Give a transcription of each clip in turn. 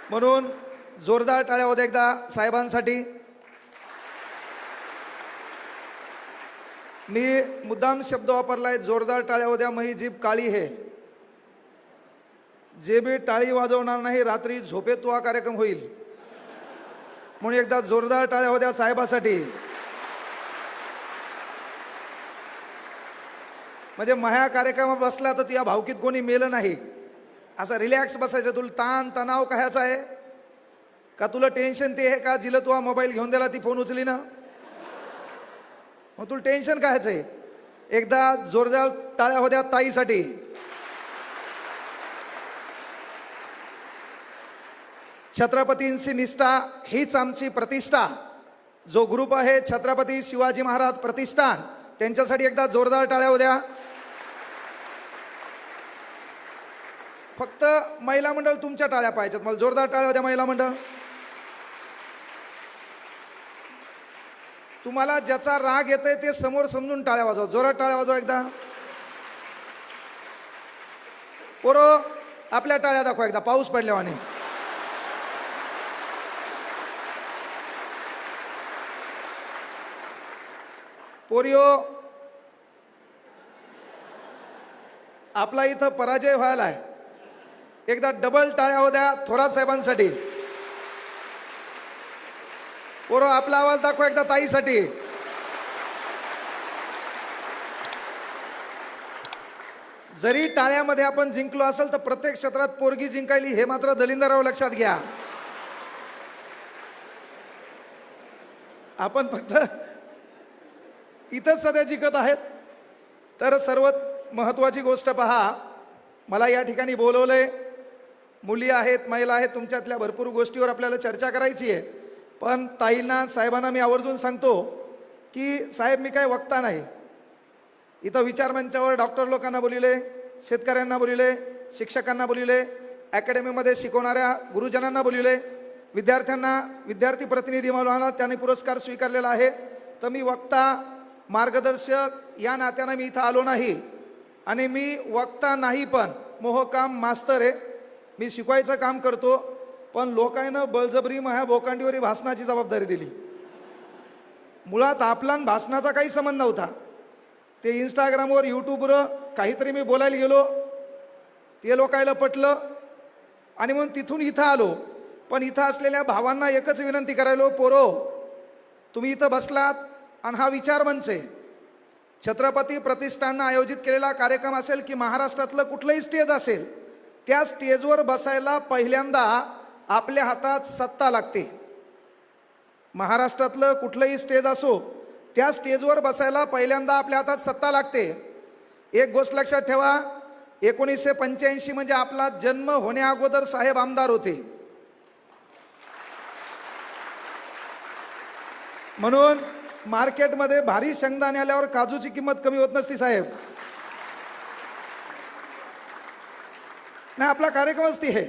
म्हणून जोरदार टाळ्या होत्या एकदा साहेबांसाठी. मी मुद्दाम शब्द वापरलाय, जोरदार टाळ्या होत्या मही जीभ काळी है. जे बी टाळी वाजवणार नाही रात्री झोपेत तो हा कार्यक्रम होईल. म्हणून एकदा जोरदार टाळ्या होत्या साहेबासाठी. म्हणजे माझ्या कार्यक्रमात बसला तर तुझ्या भावकीत कोणी मेलं नाही असं रिलॅक्स बसायचं. तुला ताण तणाव कशाचा आहे का? तुला टेन्शन ते आहे का जिला तू हा मोबाईल घेऊन दिला ती फोन उचली ना, मग तुला टेन्शन कायचं आहे? एकदा जोरदार टाळ्या होत्या ताईसाठी. छत्रपतींची निष्ठा हीच आमची प्रतिष्ठा. जो ग्रुप आहे छत्रपती शिवाजी महाराज प्रतिष्ठान, त्यांच्यासाठी एकदा जोरदार टाळ्या होत्या. फक्त महिला मंडळ तुमच्या टाळ्या पाहिजेत, मला जोरदार टाळ्या होत्या महिला मंडळ. तुम्हाला ज्याचा राग येतोय ते समोर समजून टाळ्या वाजवा, जोरात टाळ्या वाजवा एकदा. पोरो आपल्या टाळ्या दाखवा एकदा पाऊस पडल्यावाने. पोरियो आपला इथं पराजय व्हायला आहे. एकदा डबल टाळ्या होत्या थोरात साहेबांसाठी. पोरो आपला आवाज दाखवा एकदा ताईसाठी. जरी टाळ्यामध्ये आपण जिंकलो असेल तर प्रत्येक क्षेत्रात पोरगी जिंकायली हे मात्र दलिंदराव लक्षात घ्या. आपण फक्त इथंच सध्या जिंकत आहेत. तर सर्वात महत्त्वाची गोष्ट पहा, मला या ठिकाणी बोलवलंय. मुली आहेत, महिला आहेत, तुमच्यातल्या भरपूर गोष्टीवर आपल्याला चर्चा करायची आहे. पण ताईंना साहेबांना मी आवर्जून सांगतो की साहेब मी काय वक्ता नाही. इथं विचारमंचावर डॉक्टर लोकांना बोलिले, शेतकऱ्यांना बोलिले, शिक्षकांना बोलिले, अकॅडमीमध्ये शिकवणाऱ्या गुरुजनांना बोलिले, विद्यार्थ्यांना, विद्यार्थी प्रतिनिधी म्हणून त्यांनी पुरस्कार स्वीकारलेला आहे. तर मी वक्ता मार्गदर्शक या नात्यानं मी इथं आलो नाही. आणि मी वक्ता नाही पण मोहकाम मास्तर आहे. मी शिकवायचं काम करतो. पण लोकांना बळजबरी माझ्या बोकांडीवर भाषणाची जबाबदारी दिली. मुळात आपला भाषणाचा काही संबंध नव्हता. ते इंस्टाग्रामवर यूट्यूबवर काहीतरी मी बोलायला गेलो, ते लोकायला पटलं आणि म्हणून तिथून इथं आलो. पण इथं असलेल्या भावांना एकच विनंती करायलो, पोरो तुम्ही इथं बसलात आणि हा विचार मंच आहे. छत्रपती प्रतिष्ठाननं आयोजित केलेला कार्यक्रम असेल की महाराष्ट्रातलं कुठलंही स्टेज असेल, त्या स्टेजवर बसायला पहिल्यांदा आपल्या हातात सत्ता लागते. महाराष्ट्रातलं कुठलंही स्टेज असो, त्या स्टेजवर बसायला पहिल्यांदा आपल्या हातात सत्ता लागते. एक गोष्ट लक्षात ठेवा, 1985 म्हणजे आपला जन्म होण्या अगोदर साहेब आमदार होते. म्हणून मार्केटमध्ये भारी शेंगदाणे आल्यावर काजूची किंमत कमी होत नसती साहेब. नाही, आपला कार्यक्रमच ती आहे.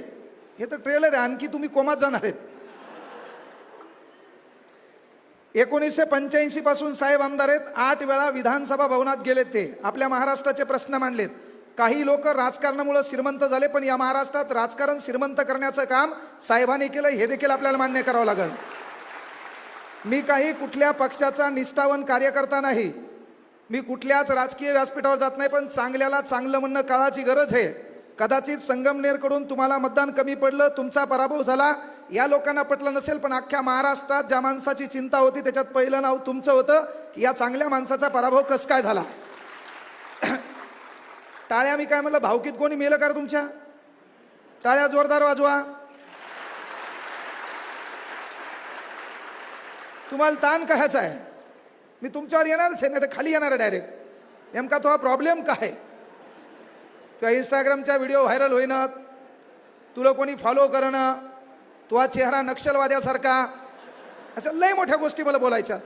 हे तर ट्रेलर आहे, आणखी तुम्ही कोमात जाणार आहेत. 1985 पासून साहेब आमदार आहेत. 8 वेळा विधानसभा भवनात गेलेत. ते आपल्या महाराष्ट्राचे प्रश्न मांडलेत. काही लोक राजकारणामुळे श्रीमंत झाले, पण या महाराष्ट्रात राजकारण श्रीमंत करण्याचं काम साहेबांनी केलं, हे देखील आपल्याला मान्य करावं लागेल. मी काही कुठल्या पक्षाचा निष्ठावान कार्यकर्ता नाही. मी कुठल्याच राजकीय व्यासपीठावर जात नाही. पण चांगल्याला चांगलं म्हणणं काळाची गरज आहे. कदाचित संगमनेरकडून तुम्हाला मतदान कमी पडलं, तुमचा पराभव झाला, या लोकांना पटलं नसेल. पण अख्ख्या महाराष्ट्रात ज्या माणसाची चिंता होती त्याच्यात पहिलं नाव तुमचं होतं की या चांगल्या माणसाचा पराभव कसं काय झाला. टाळ्या मी काय म्हणलं, भावकीत कोणी मेलं का तुमच्या? टाळ्या जोरदार वाजवा. तुम्हाला ताण कशाचा आहे? मी तुमच्यावर येणारच आहे, नाही तर खाली येणार आहे डायरेक्ट. नेमका तो हा प्रॉब्लेम काय? किंवा इंस्टाग्रामच्या व्हिडिओ व्हायरल होईनात, तुला कोणी फॉलो करणं, तुझा चेहरा नक्षलवाद्यासारखा, अशा लय मोठ्या गोष्टी मला बोलायच्या.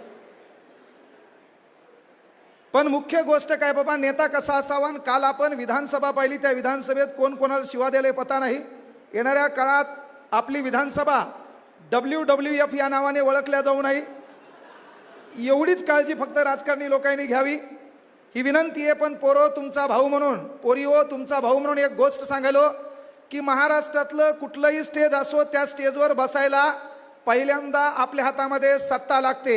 पण मुख्य गोष्ट काय बाबा, नेता कसा असावा. काल आपण विधानसभा पाहिली, त्या विधानसभेत कोण कोणाला शिवा द्यायला पता नाही. येणाऱ्या काळात आपली विधानसभा WWF या नावाने ओळखल्या जाऊ नये, एवढीच काळजी फक्त राजकारणी लोकांनी घ्यावी, ही विनंती आहे. पण पोरो तुमचा भाऊ म्हणून, पोरिओ तुमचा भाऊ म्हणून एक गोष्ट सांगायलो की महाराष्ट्रातलं कुठलंही स्टेज असो त्या स्टेजवर बसायला पहिल्यांदा आपल्या हातामध्ये सत्ता लागते,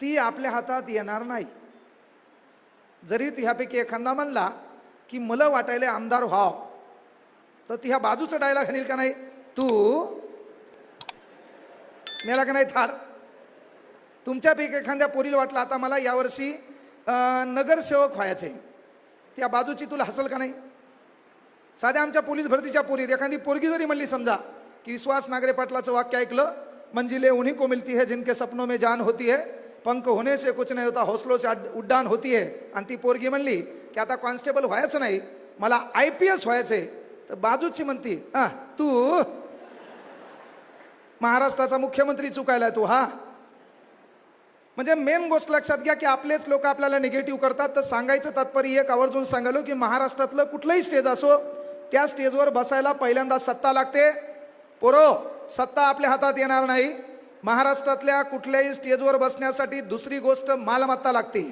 ती आपल्या हातात येणार नाही. जरी ह्यापैकी एखादा म्हणला की मला वाटायला आमदार व्हाव, तर ती ह्या बाजूचा डायलॉग आणील का नाही, तू मेला का नाही थाड. तुमच्यापैकी एखाद्या पोरीला वाटलं आता मला यावर्षी नगरसेवक व्हायचे, त्या बाजूची तुला हसल का नाही. साध्या आमच्या पोलीस भरतीच्या पोरीत एखादी पोरगी जरी म्हणली समजा की विश्वास नागरे पाटलाचं वाक्य ऐकलं, मंजिले उन्हीं को मिलती है जिनके सपनों में जान होती है, पंख होने से कुछ नहीं होता हौसलों से उड्डाण होती है, आणि ती पोरगी म्हणली की आता कॉन्स्टेबल व्हायचं नाही मला IPS व्हायचंय, तर बाजूची म्हणती तू महाराष्ट्राचा मुख्यमंत्री चुकायलाय तू. हा म्हणजे मेन गोष्ट लक्षात घ्या की आपलेच लोक आपल्याला निगेटिव्ह करतात. तर सांगायचं तात्पर्य एक आवर्जून सांगालो की महाराष्ट्रातलं कुठलंही स्टेज असो त्या स्टेजवर बसायला पहिल्यांदा सत्ता लागते. पोरो, सत्ता आपल्या हातात येणार नाही. महाराष्ट्रातल्या कुठल्याही स्टेजवर बसण्यासाठी दुसरी गोष्ट मालमत्ता लागते.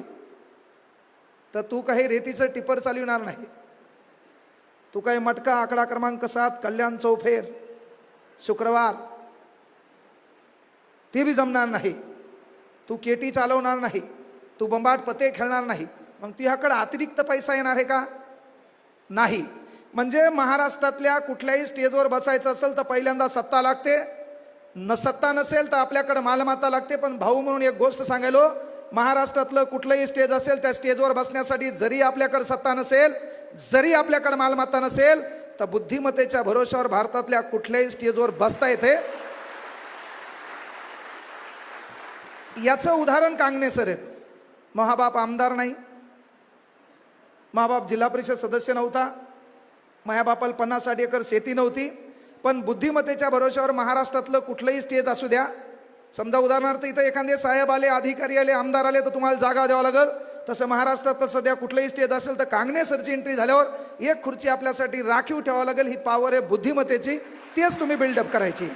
तर तू काही रेतीचं टिपर चालविणार नाही, तू काही मटका आकडा क्रमांक 7 कल्याण चौफेर शुक्रवार ते बी जमणार नाही. तू केटी चालवणार नाही, तू बंबाट पते खेळणार नाही. मग तुझ्याकडे अतिरिक्त पैसा येणार आहे का? नाही. म्हणजे महाराष्ट्रातल्या कुठल्याही स्टेजवर बसायचं असेल तर पहिल्यांदा सत्ता लागते. सत्ता नसेल तर आपल्याकडे मालमत्ता लागते. पण भाऊ म्हणून एक गोष्ट सांगायलो, महाराष्ट्रातलं कुठलंही स्टेज असेल त्या स्टेजवर बसण्यासाठी जरी आपल्याकडे सत्ता नसेल, जरी आपल्याकडे मालमत्ता नसेल, तर बुद्धिमत्तेच्या भरोश्यावर भारतातल्या कुठल्याही स्टेजवर बसता येते. याचं उदाहरण कांगणे सर आहेत. महाबाप आमदार नाही, महाबाप जिल्हा परिषद सदस्य नव्हता, मायाबापाला 50-60 एकर शेती नव्हती, पण बुद्धिमत्तेच्या भरोश्यावर महाराष्ट्रातलं कुठलंही स्टेज असू द्या. समजा उदाहरणार्थ इथं एखादे साहेब आले, अधिकारी आले, आमदार आले, तर तुम्हाला जागा द्यावा लागेल. तसं महाराष्ट्रात सध्या कुठलंही स्टेज असेल तर कांगणे सरची एंट्री झाल्यावर एक खुर्ची आपल्यासाठी राखीव ठेवावं लागेल. ही पॉवर आहे बुद्धिमत्तेची, तेच तुम्ही बिल्डअप करायची.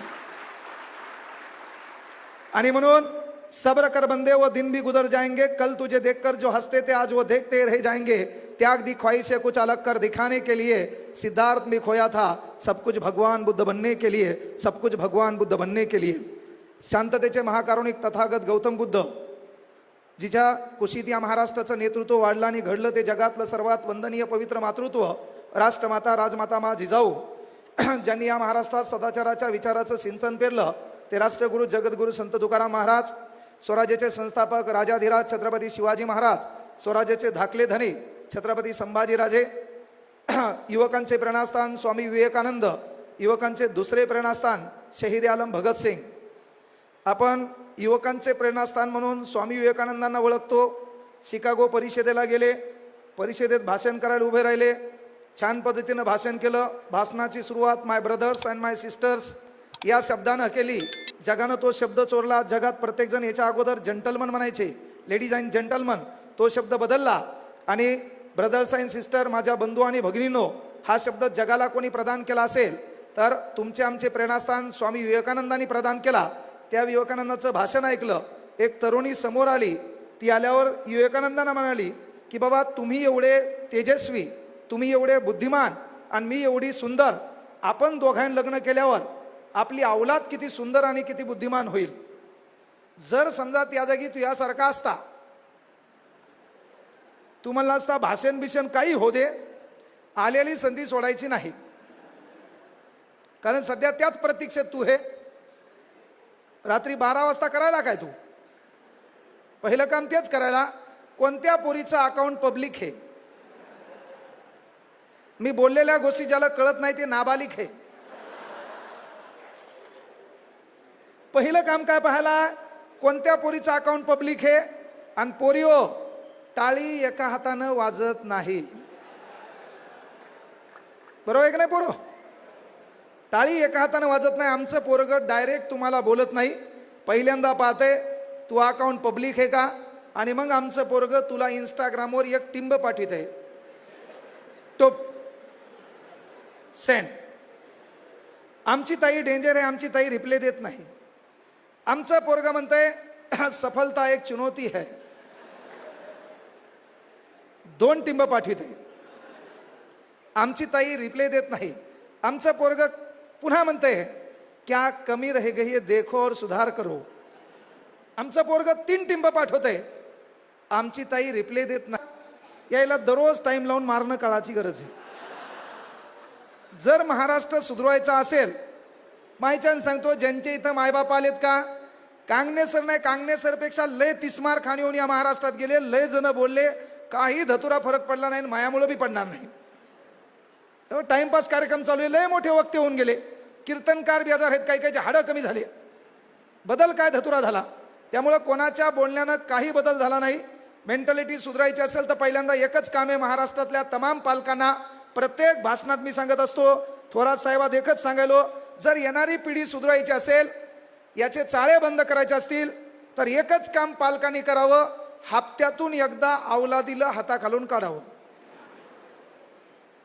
आणि म्हणून सब्र कर बंदे वो दिन भी गुजर जाएंगे, कल तुझे देखकर जो हंसते थे आज वो देखते रह जाएंगे, त्याग दी ख्वाहिशें कुछ अलग कर दिखाने के लिए, सिद्धार्थ में खोया था सब कुछ भगवान बुद्ध बनने के लिए, सब कुछ भगवान बुद्ध बनने के लिए. शांततेचे महाकारुणिक तथागत गौतम बुद्ध, जिच्या कुशीत या महाराष्ट्राचं नेतृत्व वाढलं आणि घडलं ते जगातलं सर्वात वंदनीय पवित्र मातृत्व राष्ट्रमाता राजमाता मा जिजाऊ, ज्यांनी या महाराष्ट्रात सदाचाराच्या विचाराचं सिंचन पेरलं, ते राष्ट्रगुरु जगद्गुरु संत तुकाराम महाराज, स्वराज्याचे संस्थापक राजाधिराज छत्रपती शिवाजी महाराज, स्वराज्याचे धाकले धनी छत्रपती संभाजीराजे, युवकांचे प्रेरणास्थान स्वामी विवेकानंद, युवकांचे दुसरे प्रेरणास्थान शहीद आलम भगतसिंग. आपण युवकांचे प्रेरणास्थान म्हणून स्वामी विवेकानंदांना ओळखतो. शिकागो परिषदेला गेले, परिषदेत भाषण करायला उभे राहिले, छान पद्धतीनं भाषण केलं. भाषणाची सुरुवात माय ब्रदर्स अँड माय सिस्टर्स या शब्दानं केली. जगानं तो शब्द चोरला. जगात प्रत्येकजण याच्या अगोदर जंटलमन म्हणायचे, लेडीज अँड जंटलमन, तो शब्द बदलला आणि ब्रदर्स अँड सिस्टर, माझ्या बंधू आणि भगिनींनो, हा शब्द जगाला कोणी प्रदान केला असेल तर तुमचे आमचे प्रेरणास्थान स्वामी विवेकानंदांनी प्रदान केला. त्या विवेकानंदाचं भाषण ऐकलं. एक तरुणी समोर आली. ती आल्यावर विवेकानंदांना म्हणाली की बाबा तुम्ही एवढे तेजस्वी, तुम्ही एवढे बुद्धिमान आणि मी एवढी सुंदर, आपण दोघांनी लग्न केल्यावर आपली औलाद किती सुंदर आणि किती बुद्धिमान होईल. जर समजा त्या जागी तू यासारखा असता, तू म्हणला असता भाषण बिषण काही हो दे, आलेली संधी सोडायची नाही. कारण सध्या त्याच प्रतीक्षेत तू हे. रात्री 12 वाजता करायला काय तू? पहिलं काम तेच करायला. कोणत्या पोरीचं अकाउंट पब्लिक आहे? मी बोललेल्या गोष्टी ज्याला कळत नाही ते नाबालिक आहे. पहिलं काम काय पाहायला, कोणत्या पोरीचं अकाउंट पब्लिक आहे. आणि पोरिओ, टाळी एका हातानं वाजत नाही, बरोबर आहे की नाही पोरो? टाळी एका हातानं वाजत नाही. आमचं पोरगं डायरेक्ट तुम्हाला बोलत नाही, पहिल्यांदा पाहते तू अकाउंट पब्लिक आहे का, आणि मग आमचं पोरगं तुला इंस्टाग्रामवर एक टिंब पाठवित आहे, टोप सेंड. आमची ताई डेंजर आहे, आमची ताई रिप्ले देत नाही. आमचं पोरगं म्हणतंय सफलता एक चुनौती है, 2 टिंब पाठविते. आमची ताई रिप्ले देत नाही. आमचं पोरग पुन्हा म्हणतंय क्या कमी रह गई है देखो और सुधार करो. आमचं पोरग 3 टिंब पाठवतंय, आमची ताई रिप्लाय देत नाही. यायला दररोज टाइम लावून मारणं काळाची गरज आहे. जर महाराष्ट्र सुधरवायचा असेल, माहिती सांगतो, ज्यांचे इथं मायबाप आलेत का, कांगणेसर नाही, कांगणेसरपेक्षा लय तिस्मार खाणी होऊन या महाराष्ट्रात गेले, लय जण बोलले, काही धतुरा फरक पडला नाही, मायामुळे बी पडणार नाही. टाइमपास कार्यक्रम चालू आहे, लय मोठे वक्ते होऊन गेले, कीर्तनकार बी आजार आहेत, काही काहीचे हाडं कमी झाले, बदल काय धतुरा झाला. त्यामुळं कोणाच्या बोलण्यानं काही बदल झाला नाही. मेंटॅलिटी सुधारायची असेल तर पहिल्यांदा एकच काम आहे, महाराष्ट्रातल्या तमाम पालकांना प्रत्येक भाषणात मी सांगत असतो, थोरात साहेबात एकच सांगायलो, जर येणारी पिढी सुधारायची असेल, याचे चाळे बंद करायचे असतील तर एकच काम पालकांनी करावं, हप्त्यातून एकदा अवलादीला हाताखालून काढावं.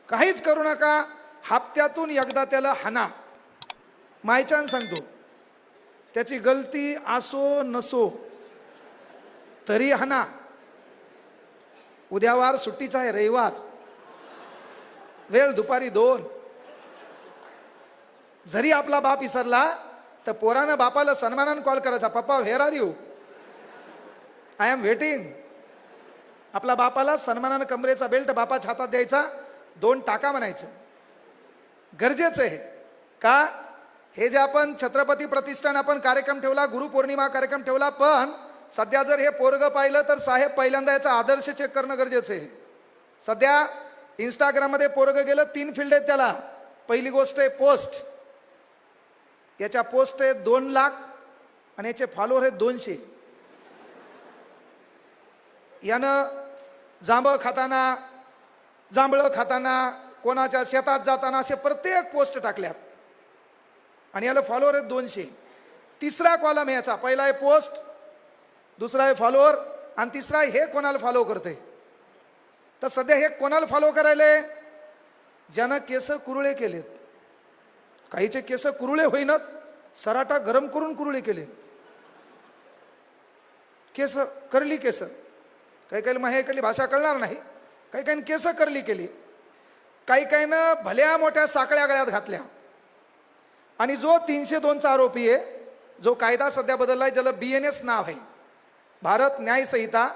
काहीच करू नका, हप्त्यातून एकदा त्याला हाना. मायचान सांगतो, त्याची गलती असो नसो तरी हाना. उद्यावार सुट्टीचा आहे, रविवार, वेळ दुपारी 2. जरी आपला बाप विसरला तर पोरानं बापाला सन्मानानं कॉल करायचा, पप्पा where are you, I am waiting. आपला बापाला सन्मानानं कमरेचा बेल्ट बापाच्या हातात द्यायचा, 2 टाका म्हणायचं, गरजेचं आहे. का, हे जे आपण छत्रपती प्रतिष्ठान आपण कार्यक्रम ठेवला, गुरुपौर्णिमा कार्यक्रम ठेवला, पण सध्या जर हे पोरग पाहिलं तर साहेब पहिल्यांदा याचा आदर्श चेक करणं गरजेचं आहे. सध्या इंस्टाग्राममध्ये पोरग गेलं, 3 फील्ड आहेत त्याला. पहिली गोष्ट आहे पोस्ट, याच्या पोस्ट आहे 2 लाख आणि याचे फॉलोअर आहेत 200. यानं जांभळं खाताना, कोणाच्या शेतात जाताना असे प्रत्येक पोस्ट टाकल्यात आणि याला फॉलोअर आहेत 200. तिसरा कॉलम आहे याचा, पहिला आहे पोस्ट, दुसरा आहे फॉलोअर आणि तिसरा हे कोणाला फॉलो करते. तर सध्या हे कोणाला फॉलो करायले, ज्यानं केस कुरुळे केलेत. काहीचे केस कुरुळे होईनात, सराटा गरम करून कुरुळे केले, केस करली, केस काही काही माझ्याकडली भाषा कळणार नाही, काही काही केस करली केली, काही काहीनं भल्या मोठ्या साकळ्या गळ्यात घातल्या. आणि जो 302चा आरोपी आहे, जो कायदा सध्या बदललाय, ज्याला BNS नाव आहे, भारत न्याय संहिता,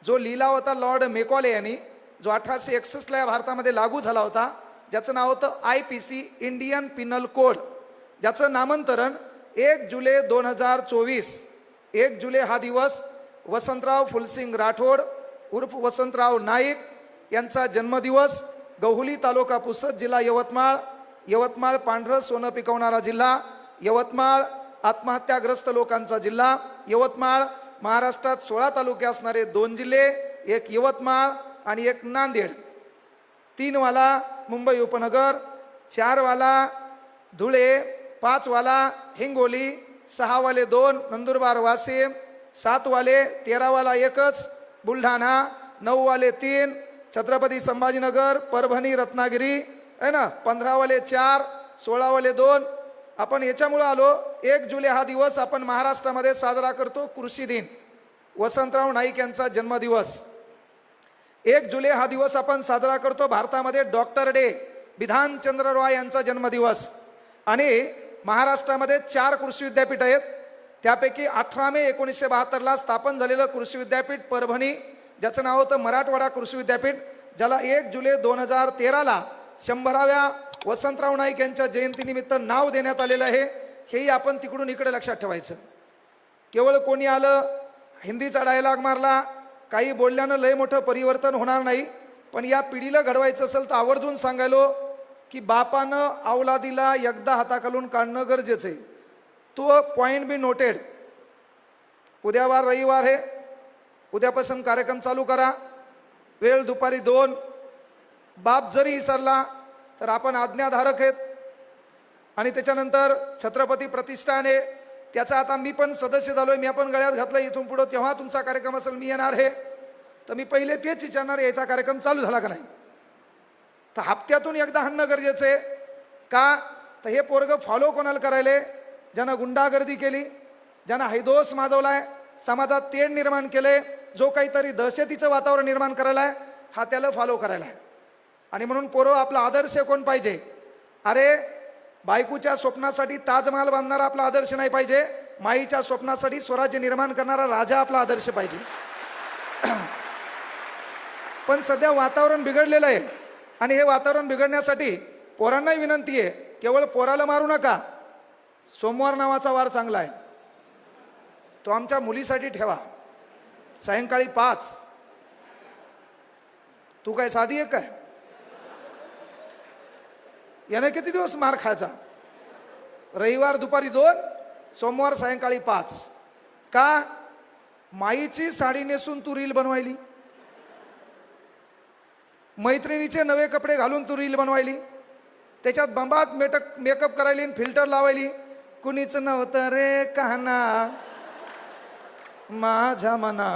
जो लिहिला होता लॉर्ड मेकॉले यांनी, जो 1861ला या भारतामध्ये लागू झाला होता, ज्याचं नाव होतं IPC इंडियन पिनल कोड, ज्याचं नामांतरण 1 जुलै 2024. 1 जुलै हा दिवस वसंतराव फुलसिंग राठोड उर्फ वसंतराव नाईक यांचा जन्मदिवस. गहुली तालुका पुसद, जिल्हा यवतमाळ. यवतमाळ पांढरं सोनं पिकवणारा जिल्हा, यवतमाळ आत्महत्याग्रस्त लोकांचा जिल्हा, यवतमाळ महाराष्ट्रात 16 तालुके असणारे 2 जिल्हे, एक यवतमाळ आणि एक नांदेड. 3 वाला मुंबई उपनगर, 4 वाला धुळे, 5 वाला हिंगोली, 6 वाले 2 नंदुरबार वाशिम, 7 वाले 13 वाला एकच बुलढाणा, 9 वाले 3 छत्रपती संभाजीनगर, परभणी, रत्नागिरी आहे ना, 15 वाले 4, 16 वाले 2. आपण याच्यामुळे आलो, 1 जुलै हा दिवस आपण महाराष्ट्रामध्ये साजरा करतो कृषी दिन, वसंतराव नाईक यांचा जन्मदिवस. 1 जुलै हा दिवस आपण साजरा करतो भारतामध्ये डॉक्टर डे, बिधानचंद्र रॉय यांचा जन्मदिवस. आणि महाराष्ट्रामध्ये 4 कृषी विद्यापीठ आहेत, त्यापैकी 18 मे 1972ला स्थापन झालेलं कृषी विद्यापीठ परभणी, ज्याचं नाव होतं मराठवाडा कृषी विद्यापीठ, ज्याला 1 जुलै 2013ला 100व्या वसंतराव नाईक यांच्या जयंतीनिमित्त नाव देण्यात आलेलं आहे. हेही आपण तिकडून इकडे लक्षात ठेवायचं. केवळ कोणी आलं, हिंदीचा डायलॉग मारला, काही बोलल्यानं लय मोठं परिवर्तन होणार नाही. पण या पिढीला घडवायचं असेल तर आवर्जून सांगायलो की बापानं अवलादीला एकदा हाताखालून काढणं गरजेचं आहे. तो पॉईंट बी नोटेड. उद्यावार रविवार आहे, उद्यापासून कार्यक्रम चालू करा, वेळ दुपारी 2. बाप जरी विसरला तर आपण आज्ञाधारक आहेत. आणि त्याच्यानंतर छत्रपती प्रतिष्ठान आहे, त्याचा आता मी पण सदस्य झालोय, मी आपण गळ्यात घातलं. इथून पुढं तेव्हा तुमचा कार्यक्रम असेल, मी येणार आहे, तर मी पहिले तेच विचारणार, याचा कार्यक्रम चालू झाला का नाही. तर हप्त्यातून एकदा हाणणं गरजेचं आहे. का, तर हे पोरग फॉलो कोणाला करायले, ज्यानं गुंडागर्दी केली, ज्यानं हैदोस माजवलाय, समाजात तेढ निर्माण केले, जो काहीतरी दहशतीचं वातावरण निर्माण करायला आहे, हा त्याला फॉलो करायला आहे. आणि म्हणून पोरं आपला आदर्श कोण पाहिजे, अरे बायकोच्या स्वप्नासाठी ताजमहाल बांधणारा आपला आदर्श नाही पाहिजे, माईच्या स्वप्नासाठी स्वराज्य निर्माण करणारा राजा आपला आदर्श पाहिजे. पण सध्या वातावरण बिघडलेलं आहे आणि हे वातावरण बिघडण्यासाठी पोरांनाही विनंती आहे, केवळ पोराला मारू नका. सोमवार नावाचा वार चांगला आहे, तो आमच्या मुलीसाठी ठेवा. सायंकाळी 5. तू काय साधी आहे काय? याने किती दिवस मार खायचा? रविवार दुपारी 2, सोमवार सायंकाळी 5. का? माईची साडी नेसून तू रील बनवायली, मैत्रिणीचे नवे कपडे घालून तू रील बनवायली, त्याच्यात बंबात मेकअप करायली, फिल्टर लावायली. कुणीच नव्हतं रे कहना माझ्या मना,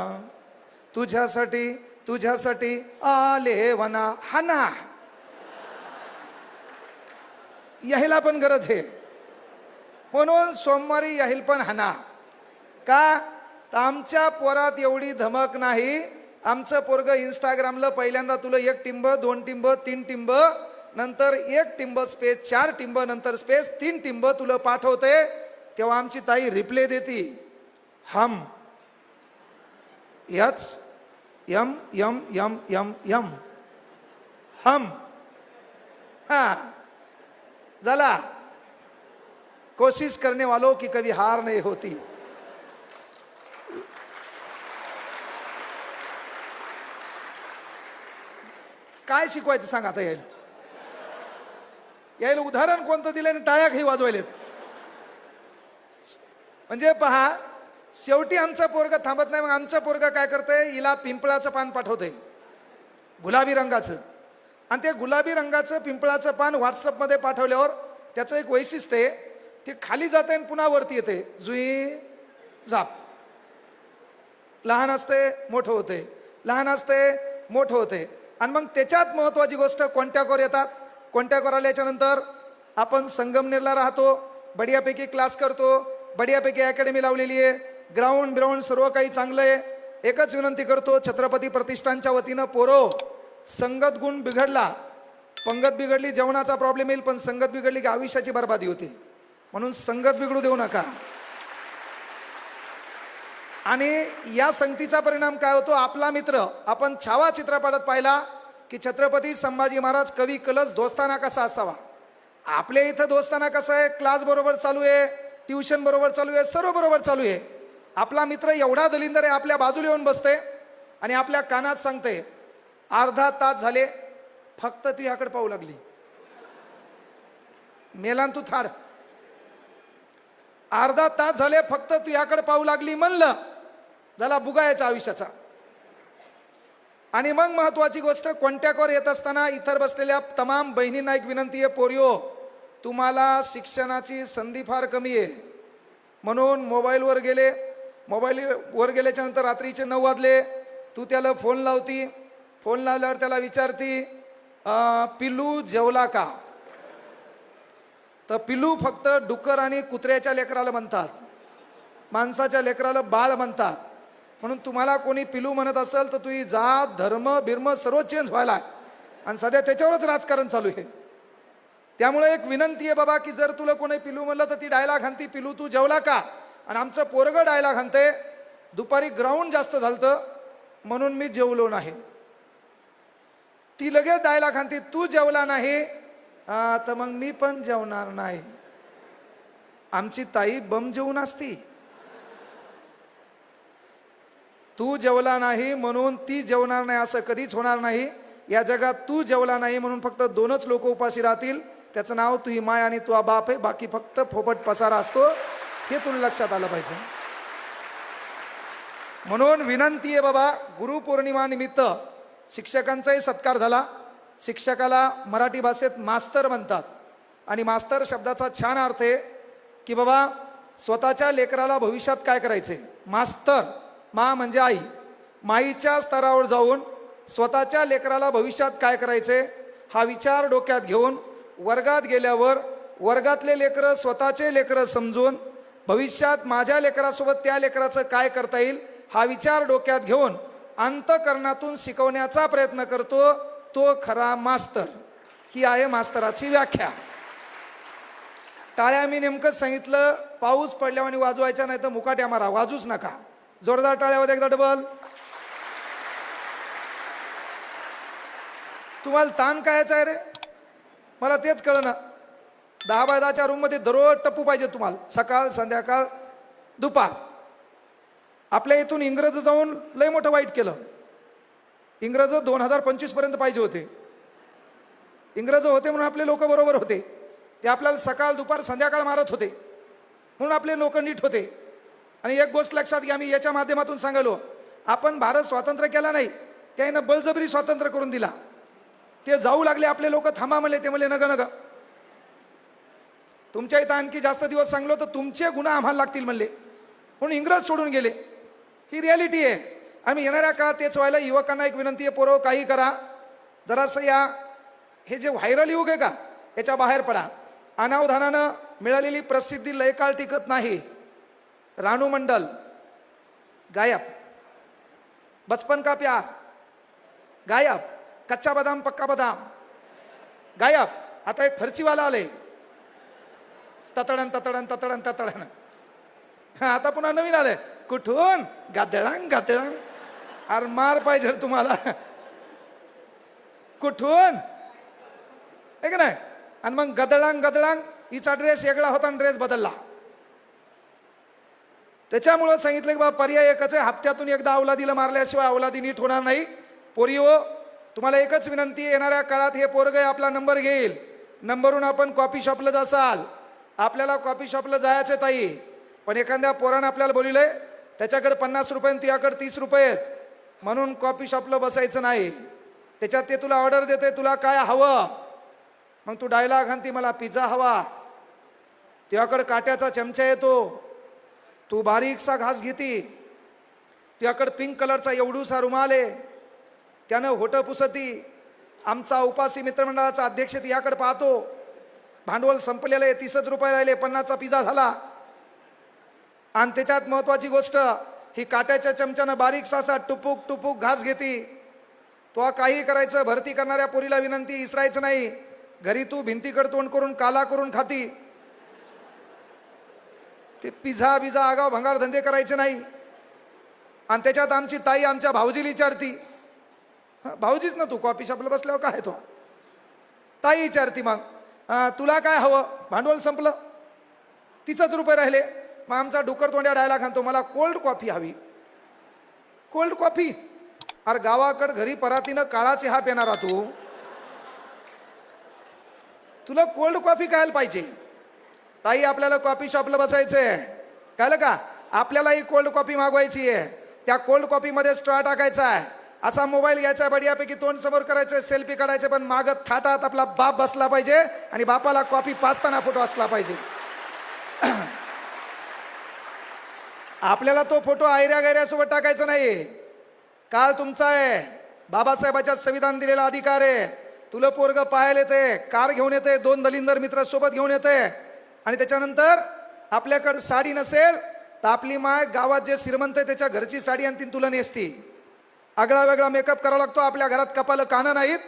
तुझ्यासाठी तुझ्यासाठी आले वना. हा ना, याहीला पण गरज आहे, म्हणून सोमवारी याहील पण हाना. का? तर आमच्या पोरात एवढी धमक नाही. आमचं पोरग इंस्टाग्रामला पहिल्यांदा तुला 1 टिंब 2 टिंब 3 टिंब, नंतर 1 टिंब स्पेस 4 टिंब, नंतर स्पेस 3 टिंब तुला पाठवते, तेव्हा आमची ताई रिप्ले देती, हम यच यम यम यम यम यम हम. हा झाला. कोशिश करने वालों की कभी हार नहीं होती. काय शिकवायचं सांग आता? यायला उदाहरण कोणतं दिलं आणि टाळ्या काही वाजवायलेत. म्हणजे पहा, शेवटी आमचं पोरग थांबत नाही. मग आमचं पोरग काय करतंय, हिला पिंपळाचं पान पाठवतंय, गुलाबी रंगाचं. आणि ते गुलाबी रंगाचं पिंपळाचं पान व्हॉट्सअपमध्ये पाठवल्यावर त्याचं एक वैशिष्ट्य आहे, ते खाली जाते आणि पुन्हा वरती येते, जुई जाप. लहान असते मोठं होते, लहान असते मोठं होते. आणि मग त्याच्यात महत्त्वाची गोष्ट कॉन्टॅक्टवर येतात. कॉन्टॅक्टवर आल्याच्यानंतर आपण संगमनेरला राहतो, बढियापैकी क्लास करतो, बढियापैकी अकॅडमी लावलेली आहे, ग्राउंड सर्व काही चांगलं आहे. एकच विनंती करतो, छत्रपती प्रतिष्ठानच्या वतीनं पोरो, संगत गुण बिघडला, पंगत बिघडली जेवणाचा प्रॉब्लेम येईल, पण संगत बिघडली की आयुष्याची बर्बादी होती. म्हणून संगत बिघडू देऊ नका. आणि या संगतीचा परिणाम काय होतो? आपला मित्र, आपण छावा चित्रपटात पाहिला की छत्रपती संभाजी महाराज कवी कलश दोस्ताना कसा असावा. आपल्या इथं दोस्ताना कसं आहे, क्लास बरोबर चालू आहे, ट्युशन बरोबर चालू आहे, सर्व बरोबर चालू आहे. आपला मित्र एवढा दलिंदर आहे, आपल्या बाजूला येऊन बसते आणि आपल्या कानात सांगते, अर्धा तास झाले फक्त तू याकडे पाहू लागली, मेलान तू थाड. अर्धा तास झाले फक्त तू याकडे पाहू लागली म्हणलं, झाला बुगायचा आयुष्याचा. आणि मग महत्वाची गोष्ट, कॉन्टॅक्टवर येत असताना इतर बसलेल्या तमाम बहिणींना एक विनंती आहे, पोरियो तुम्हाला शिक्षणाची संधी फार कमी आहे, म्हणून मोबाईलवर गेले, मोबाईलवर गेल्याच्या नंतर रात्रीचे 9 वाजले, तू त्याला फोन लावती, फोन लावल्यावर त्याला विचारती पिल्लू जेवला का? तर पिल्लू फक्त डुक्कर आणि कुत्र्याच्या लेकराला म्हणतात, माणसाच्या लेकराला बाळ म्हणतात. म्हणून तुम्हाला कोणी पिल्लू म्हणत असेल तर तुझी जात धर्म बिर्म सर्व चेंज व्हायला, आणि सध्या त्याच्यावरच राजकारण चालू आहे. त्यामुळे एक विनंती आहे बाबा, की जर तुला कोणी पिल्लू म्हणलं तर ती डायलॉग हाणती, पिल्लू तू जेवला का? आणि आमचं पोरगं डायलॉग हाणते, दुपारी ग्राउंड जास्त झालतं म्हणून मी जेवलो नाही. ती लगेच डायलॉग हाणती, तू जेवला नाही तर मग मी पण जेवणार नाही. आमची ताई बम जेवून असती, तू जेवला नाही म्हणून ती जेवणार नाही असं कधीच होणार नाही. या जगात तू जेवला नाही म्हणून फक्त 2च लोक उपाशी राहतील, त्याचं नाव तुझी माय आणि तुझा बाप आहे, बाकी फक्त फोपट पसारा असतो, हे तुला लक्षात आलं पाहिजे. म्हणून विनंती आहे बाबा, गुरुपौर्णिमा निमित्त शिक्षकांचाही सत्कार झाला. शिक्षकाला मराठी भाषेत मास्तर म्हणतात आणि मास्तर शब्दाचा छान अर्थ आहे की बाबा स्वतःच्या लेकराला भविष्यात काय करायचे. मास्तर, मा म्हणजे आई, माईच्या स्तरावर जाऊन स्वतःच्या लेकराला भविष्यात काय करायचे हा विचार डोक्यात घेऊन वर्गात गेल्यावर वर्गातले लेकरं स्वतःचे लेकरं समजून भविष्यात माझ्या लेकरासोबत त्या लेकराचं काय करता येईल हा विचार डोक्यात घेऊन अंतःकरणातून शिकवण्याचा प्रयत्न करतो, तो खरा मास्तर. ही आहे मास्तराची व्याख्या. टाळ्या मी नेमकंच सांगितलं, पाऊस पडल्यावर आणि वाजवायच्या, नाही तर मुकाट्या मारा, वाजूच नका. जोरदार टाळ्यावर एकदा डबल. तुम्हाला ताण कायचा आहे रे? मला तेच कळलं. 10 बाय 10च्या रूममध्ये दररोज टप्पू पाहिजे तुम्हाला, सकाळ संध्याकाळ दुपार. आपल्या इथून इंग्रज जाऊन लय मोठं वाईट केलं. इंग्रज 2025 पर्यंत पाहिजे होते. इंग्रज होते म्हणून आपले लोक बरोबर होते. ते आपल्याला सकाळ दुपार संध्याकाळ मारत होते म्हणून आपले लोक नीट होते. आणि एक गोष्ट लक्षात घ्या, मी याच्या माध्यमातून सांगालो, आपण भारत स्वातंत्र्य केला नाही, त्यानं बळजबरी स्वातंत्र्य करून दिला. ते जाऊ लागले, आपले लोक थांबा म्हणले, ते म्हणले नग नग, तुमच्या इथं आणखी जास्त दिवस सांगलो तर तुमचे गुन्हा आम्हाला लागतील म्हणले, म्हणून इंग्रज सोडून गेले. ही रियालिटी आहे. आम्ही येणाऱ्या काळात तेच व्हायला. युवकांना एक विनंती आहे, पोरं काही करा, जरासं या हे जे व्हायरल युग आहे का याच्या बाहेर पडा. अनावधानानं मिळालेली प्रसिद्धी लय काळ टिकत नाही. रानू मंडल गायब, बचपन का प्यार गायब, कच्चा बदाम पक्का बदाम गायब. आता एक फरचीवाला आले, ततडण ततडण ततडण ततडण. हा, आता पुन्हा नवीन आले, कुठून गादळांग गादळांग. अरे मार पाहिजे तुम्हाला, कुठून आहे का नाही. आणि मग गदळांग गदळांग, हिचा ड्रेस वेगळा होता आणि ड्रेस बदलला. त्याच्यामुळं सांगितलं की बाबा पर्याय एकच आहे, हप्त्यातून एकदा अवलादीला मारल्याशिवाय अवलादी नीट होणार नाही. पोरिओ, तुम्हाला एकच विनंती आहे, येणाऱ्या काळात हे पोरगं आपला नंबर घेईल, नंबरवरून आपण कॉफी शॉपला जासाल. आपल्याला कॉफी शॉपला जायचं ताई, पण एखाद्या पोरानं आपल्याला बोलिलंय त्याच्याकडे 50 रुपये आणि तुझ्याकडे 30 रुपये आहेत म्हणून कॉफी शॉपला बसायचं नाही. त्याच्यात ते तुला ऑर्डर देते, तुला काय हवं, मग तू डायलॉग आणती मला पिझ्झा हवा, तुझ्याकडे काट्याचा चमचा येतो, तू बारीकसा घास घेती, तुझ्याकडे पिंक कलरचा एवढूसा रुमाल आहे, त्यानं होटं पुसती. आमचा उपासी मित्रमंडळाचा अध्यक्ष तुझ्याकडे पाहतो, भांडवल संपलेलं आहे, 30 रुपये राहिले, 50चा पिझ्झा झाला. आणि त्याच्यात महत्वाची गोष्ट, ही काट्याच्या चमच्यानं बारीकसा असा टुपूक टुपूक घास घेती. तो काही करायचं, भरती करणाऱ्या पोरीला विनंती, इसरायचं नाही. घरी तू भिंतीकडे तोंड करून काला करून खाती. ते पिझ्झा बिझा आगाव भंगार धंदे करायचे नाही. आणि त्याच्यात आमची ताई आमच्या भाऊजीला विचारती, भाऊजीच ना तू, कॉफी शॉपला बसल्यावर काय तो ताई विचारती, मग तुला काय हवं, भांडवल संपलं, 30 रुपये राहिले. मग आमचा डुकर तोंड्या डायलॉग आणतो, मला कोल्ड कॉफी हवी. Cold coffee? अरे गावाकडे घरी परातीनं काळा चहा पिणारा तू, तुला कोल्ड कॉफी खायला पाहिजे. ताई आपल्याला कॉफी शॉपला बसायचंय, कळलं का, आपल्यालाही कोल्ड कॉफी मागवायची आहे. त्या कोल्ड कॉफीमध्ये स्ट्रॉ टाकायचा आहे, असा मोबाईल घ्यायचा, बढियापैकी तोंड समोर करायचं, सेल्फी काढायचे, पण मागत थाटात आपला बाप बसला पाहिजे आणि बापाला कॉफी पाचताना फोटो असला पाहिजे. आपल्याला तो फोटो आयऱ्या गैऱ्यासोबत टाकायचा नाही. काल तुमचा आहे, बाबासाहेबांच्या संविधान दिलेला अधिकार आहे. तुला पोरग पाहायला येते, कार घेऊन येते, 2 दलिंदर मित्र सोबत घेऊन येते, आणि त्याच्यानंतर आपल्याकडे साडी नसेल तर आपली माय गावात जे श्रीमंत आहे त्याच्या घरची साडी आणती तुला नेसती. आगळा वेगळा मेकअप करावा लागतो. आपल्या घरात कपाला कानं नाहीत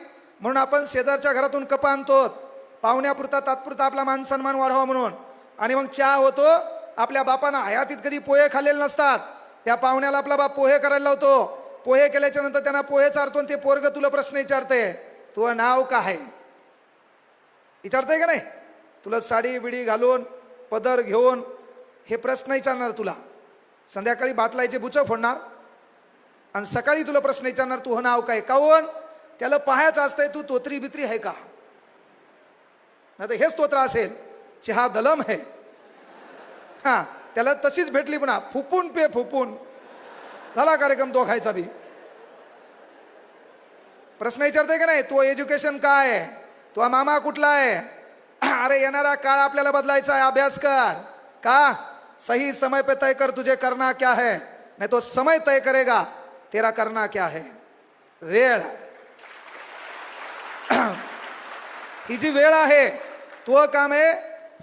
म्हणून आपण शेजारच्या घरातून कपा आणतो, पाहुण्यापुरता तात्पुरता आपला मान सन्मान वाढवा म्हणून. आणि मग चहा होतो. आपल्या बापानं हयातीत कधी पोहे खाल्लेले नसतात, त्या पाहुण्याला आपला बाप पोहे करायला लावतो. पोहे केल्याच्या नंतर त्यांना पोहे चारतो, ते पोरग तुला प्रश्न विचारते, तुझं नाव काय विचारतंय का नाही. तुला साडी बिडी घालून पदर घेऊन हे प्रश्न विचारणार तुला. संध्याकाळी बाटलायचे बुचं फोडणार आणि सकाळी तुला प्रश्न विचारणार, तुझं नाव काय. काऊन? त्याला पाहायचं असतंय तू तोत्री बित्री आहे का, नाही तर हेच तोत्र असेल, चहा दलम है, हा त्याला तशीच भेटली पुन्हा, फुपून पे फुपून झाला कार्यक्रम तो खायचा बी. प्रश्न विचारते का नाही, तो एज्युकेशन काय आहे, तो मामा कुठला आहे. अरे येणारा काळ आपल्याला बदलायचा आहे, अभ्यास कर. का? सही समय पे तय कर तुझे करना क्या है, नहीं तो समय तय करेगा तेरा करना क्या है. वेळ, ही जी वेळ आहे तो काम आहे.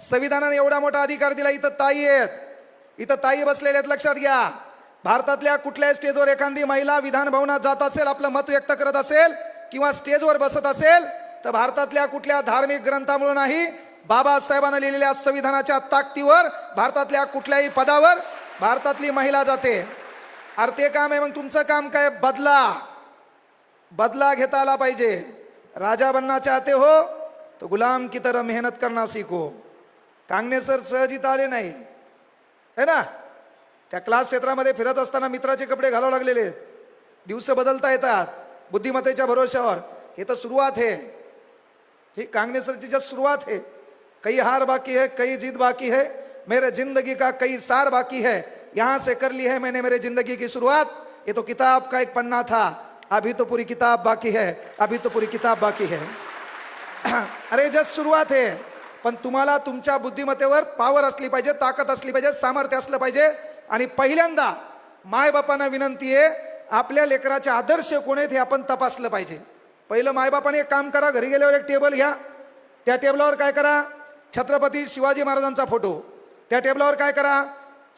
संविधानाने एवढा मोठा अधिकार दिला. इथं ताई आहेत, इथं ताई बसलेल्या आहेत, लक्षात घ्या. भारतातल्या कुठल्याही स्टेजवर एखादी महिला विधान भवनात जात असेल, आपलं मत व्यक्त करत असेल किंवा स्टेजवर बसत असेल, तर भारतातल्या कुठल्या धार्मिक ग्रंथामुळे नाही, बाबासाहेबांना लिहिलेल्या संविधानाच्या ताकदीवर भारतातल्या कुठल्याही पदावर भारतातली महिला जाते. अरे ते काम आहे. मग तुमचं काम काय? बदला घेता आला पाहिजे. राजा बनना चाहते हो तो गुलाम की तरह मेहनत करना सीखो. कांगणे सर सहज इथं आले नाही है ना. त्या क्लास क्षेत्रामध्ये फिरत असताना मित्राचे कपडे घालावे लागलेले. दिवस बदलता येतात बुद्धिमत्तेच्या भरोश्यावर. हे तर सुरुवात है. ही कांगणे सरची जस्ट सुरुवात है. कई हार बाकी है, कई जीत बाकी है, मेरे जिंदगी का कई सार बाकी है. यहां से कर ली है मैंने मेरे जिंदगी की शुरुआत. ये तो किताब का एक पन्ना था, अभी तो पूरी किताब बाकी है, अभी तो पूरी किताब बाकी है. अरे जस्ट सुरुवात है. पण तुम्हाला तुमच्या बुद्धिमत्तेवर पावर असली पाहिजे, ताकद असली पाहिजे, सामर्थ्य असलं पाहिजे. आणि पहिल्यांदा मायबापांना विनंती आहे, आपल्या लेकराचे आदर्श कोण आहेत हे आपण तपासलं पाहिजे. पहिलं मायबापाने एक काम करा, घरी गेल्यावर एक टेबल घ्या. त्या टेबलावर काय करा? छत्रपती शिवाजी महाराजांचा फोटो. त्या टेबलावर काय करा?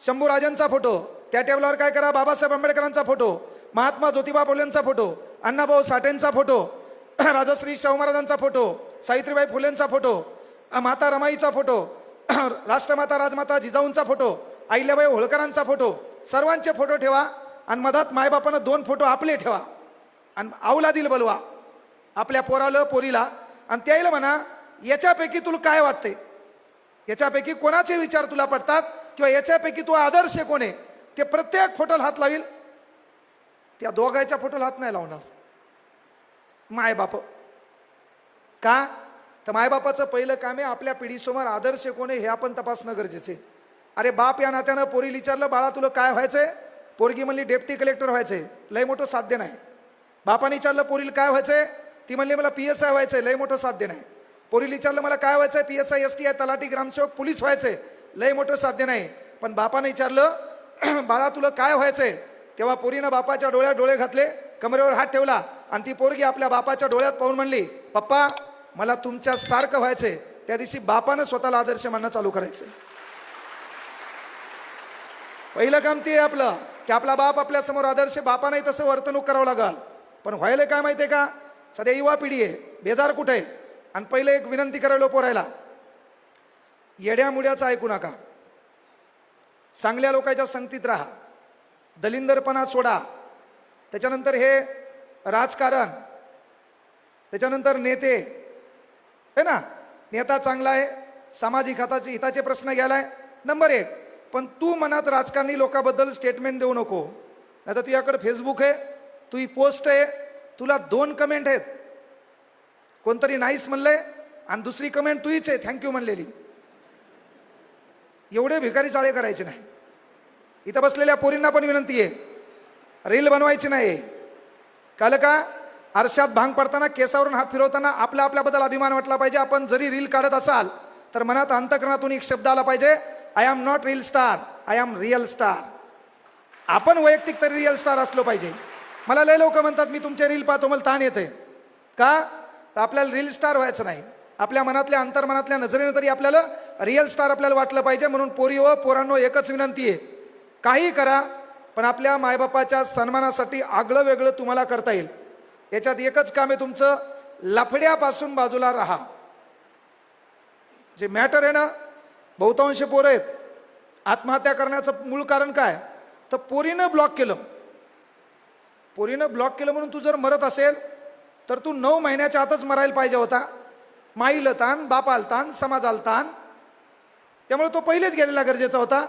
शंभूराजांचा फोटो. त्या टेबलावर काय करा? बाबासाहेब आंबेडकरांचा फोटो, महात्मा ज्योतिबा फुलेंचा फोटो, अण्णाभाऊ साठेंचा फोटो, राजश्री शाहू महाराजांचा फोटो, सावित्रीबाई फुलेंचा फोटो, माता रमाईचा फोटो, राष्ट्रमाता राजमाता जिजाऊंचा फोटो, अहिल्याबाई होळकरांचा फोटो. सर्वांचे फोटो ठेवा आणि मधात मायबापानं 2 फोटो आपले ठेवा आणि अवलादील बोलवा आपल्या पोराला पोरीला आणि त्याला म्हणा, याच्यापैकी तुला काय वाटते, याच्यापैकी कोणाचे विचार तुला पडतात किंवा याच्यापैकी तू आदर्श कोण आहे. ते प्रत्येक फोटोला हात लावील. त्या दोघांच्या फोटोला हात नाही लावणार मायबाप. का तर मायबापाचं पहिलं काम आहे आपल्या पिढीसमोर आदर्श कोण आहे हे आपण तपासणं गरजेचे. अरे बाप या नात्यानं पोरीला विचारलं, बाळा तुला काय व्हायचंय? पोरगी म्हणली डेप्टी कलेक्टर व्हायचंय. लय मोठं साध्य नाही. बापाने विचारलं पोरीला काय व्हायचंय? ती म्हणली मला PSI व्हायचंय. लय मोठं साध्य नाही. पोरीला विचारलं मला काय व्हायचंय? PSI STI तलाठी ग्रामसेवक पोलीस व्हायचंय. लय मोठं साध्य नाही. पण बापाने विचारलं बाळा तुला काय व्हायचंय? तेव्हा पोरीनं बापाच्या डोळ्यात डोळे घातले, कमरेवर हात ठेवला आणि ती पोरगी आपल्या बापाच्या डोळ्यात पाहून म्हणली, पप्पा मला तुमच्या सारखं व्हायचंय. त्या दिवशी बापानं स्वतःला आदर्श मानणं चालू करायचं. पहिलं काम ते आपलं की आपला बाप आपल्या समोर आदर्श. बापाने तसं वर्तणूक करावं लागल. पण व्हायला काय माहितीये का? सध्या युवा पिढी आहे, बेजार कुठे आहे. आणि पहिले एक विनंती करायला पोरायला, येड्या मुड्याचं ऐकू नका. चांगल्या लोकांच्या संगतीत राहा. दलिंदरपणा सोडा. त्याच्यानंतर हे राजकारण, त्याच्यानंतर नेते आहे ना. नेता चांगला आहे, सामाजिक हिताचे प्रश्न घ्यायलाय नंबर 1. पण तू मनात राजकारणी लोकांबद्दल स्टेटमेंट देऊ नको. नाही तर तुझ्याकडे फेसबुक आहे, तुझी पोस्ट आहे, तुला 2 कमेंट आहेत. कोणतरी नाईस म्हणलंय आणि दुसरी कमेंट तुझीच आहे थँक्यू म्हणलेली. एवढे भिकारी चाळे करायचे नाही. इथं बसलेल्या पोरींना पण विनंती आहे, रील बनवायची नाही. कळलं का? आरशात भांग पडताना, केसावरून हात फिरवताना आपला आपल्याबद्दल अभिमान वाटला पाहिजे. आपण जरी रील काढत असाल तर मनात अंतःकरणातून एक शब्द आला पाहिजे, I am not reel star, I am real star. आपण वैयक्तिक तरी रिअल स्टार असलो पाहिजे. मला लय लोक म्हणतात मी तुमचे रील पाहतो मला ताण येते. का? तर आपल्याला रील स्टार व्हायचं नाही. आपल्या मनातल्या अंतर्मनातल्या नजरेनं तरी आपल्याला रिअल स्टार आपल्याला वाटलं पाहिजे. म्हणून पोरी व पोरांनो एकच विनंती आहे, काही करा पण आपल्या मायबापाच्या सन्मानासाठी आगळं वेगळं तुम्हाला करता येईल. याच्यात एकच काम आहे तुमचं, लफड्यापासून बाजूला राहा. जे मॅटर आहे ना, बहुतांश पोरं आहेत आत्महत्या करण्याचं मूळ कारण काय? तर पोरीनं ब्लॉक केलं. पोरीनं ब्लॉक केलं म्हणून तू जर मरत असेल तर तू 9 महिन्याच्या आतच मरायला पाहिजे होता. माईला ताण, बापाला ताण, समाजाला ताण. त्यामुळे तो पहिलेच गेलेला गरजेचा होता.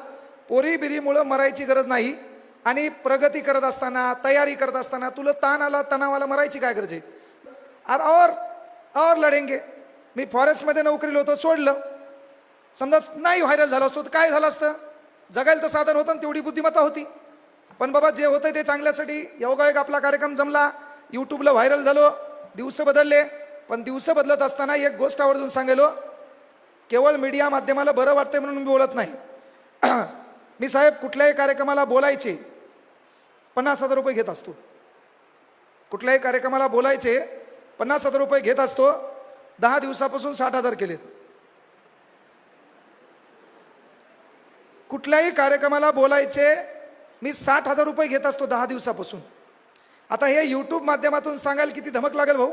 पोरी बिरीमुळं मरायची गरज नाही. आणि प्रगती करत असताना, तयारी करत असताना तुला ताण आला, तणावाला मरायची काय गरज आहे? और लढेंगे. मी फॉरेस्टमध्ये नोकरीला होतो, सोडलं. समजा नाही व्हायरल झालं असतो तर काय झालं असतं? जगायला तर साधन होतं आणि तेवढी बुद्धिमत्ता होती. पण बाबा जे होतं ते चांगल्यासाठी. योगायोग आपला कार्यक्रम जमला, यूट्यूबला व्हायरल झालो, दिवस बदलले. पण दिवस बदलत असताना एक गोष्ट आवर्जून सांगेलो, केवळ मीडिया माध्यमाला बरं वाटतंय म्हणून मी बोलत नाही. मी साहेब कुठल्याही कार्यक्रमाला बोलायचे 50,000 रुपये घेत असतो. कुठल्याही कार्यक्रमाला बोलायचे 50,000 रुपये घेत असतो. 10 दिवसापासून 60,000 केलेत. कुठल्याही कार्यक्रमाला बोलायचे मी 60,000 रुपये घेत असतो 10 दिवसापासून. आता हे यूट्यूब माध्यमातून सांगायला किती धमक लागेल भाऊ?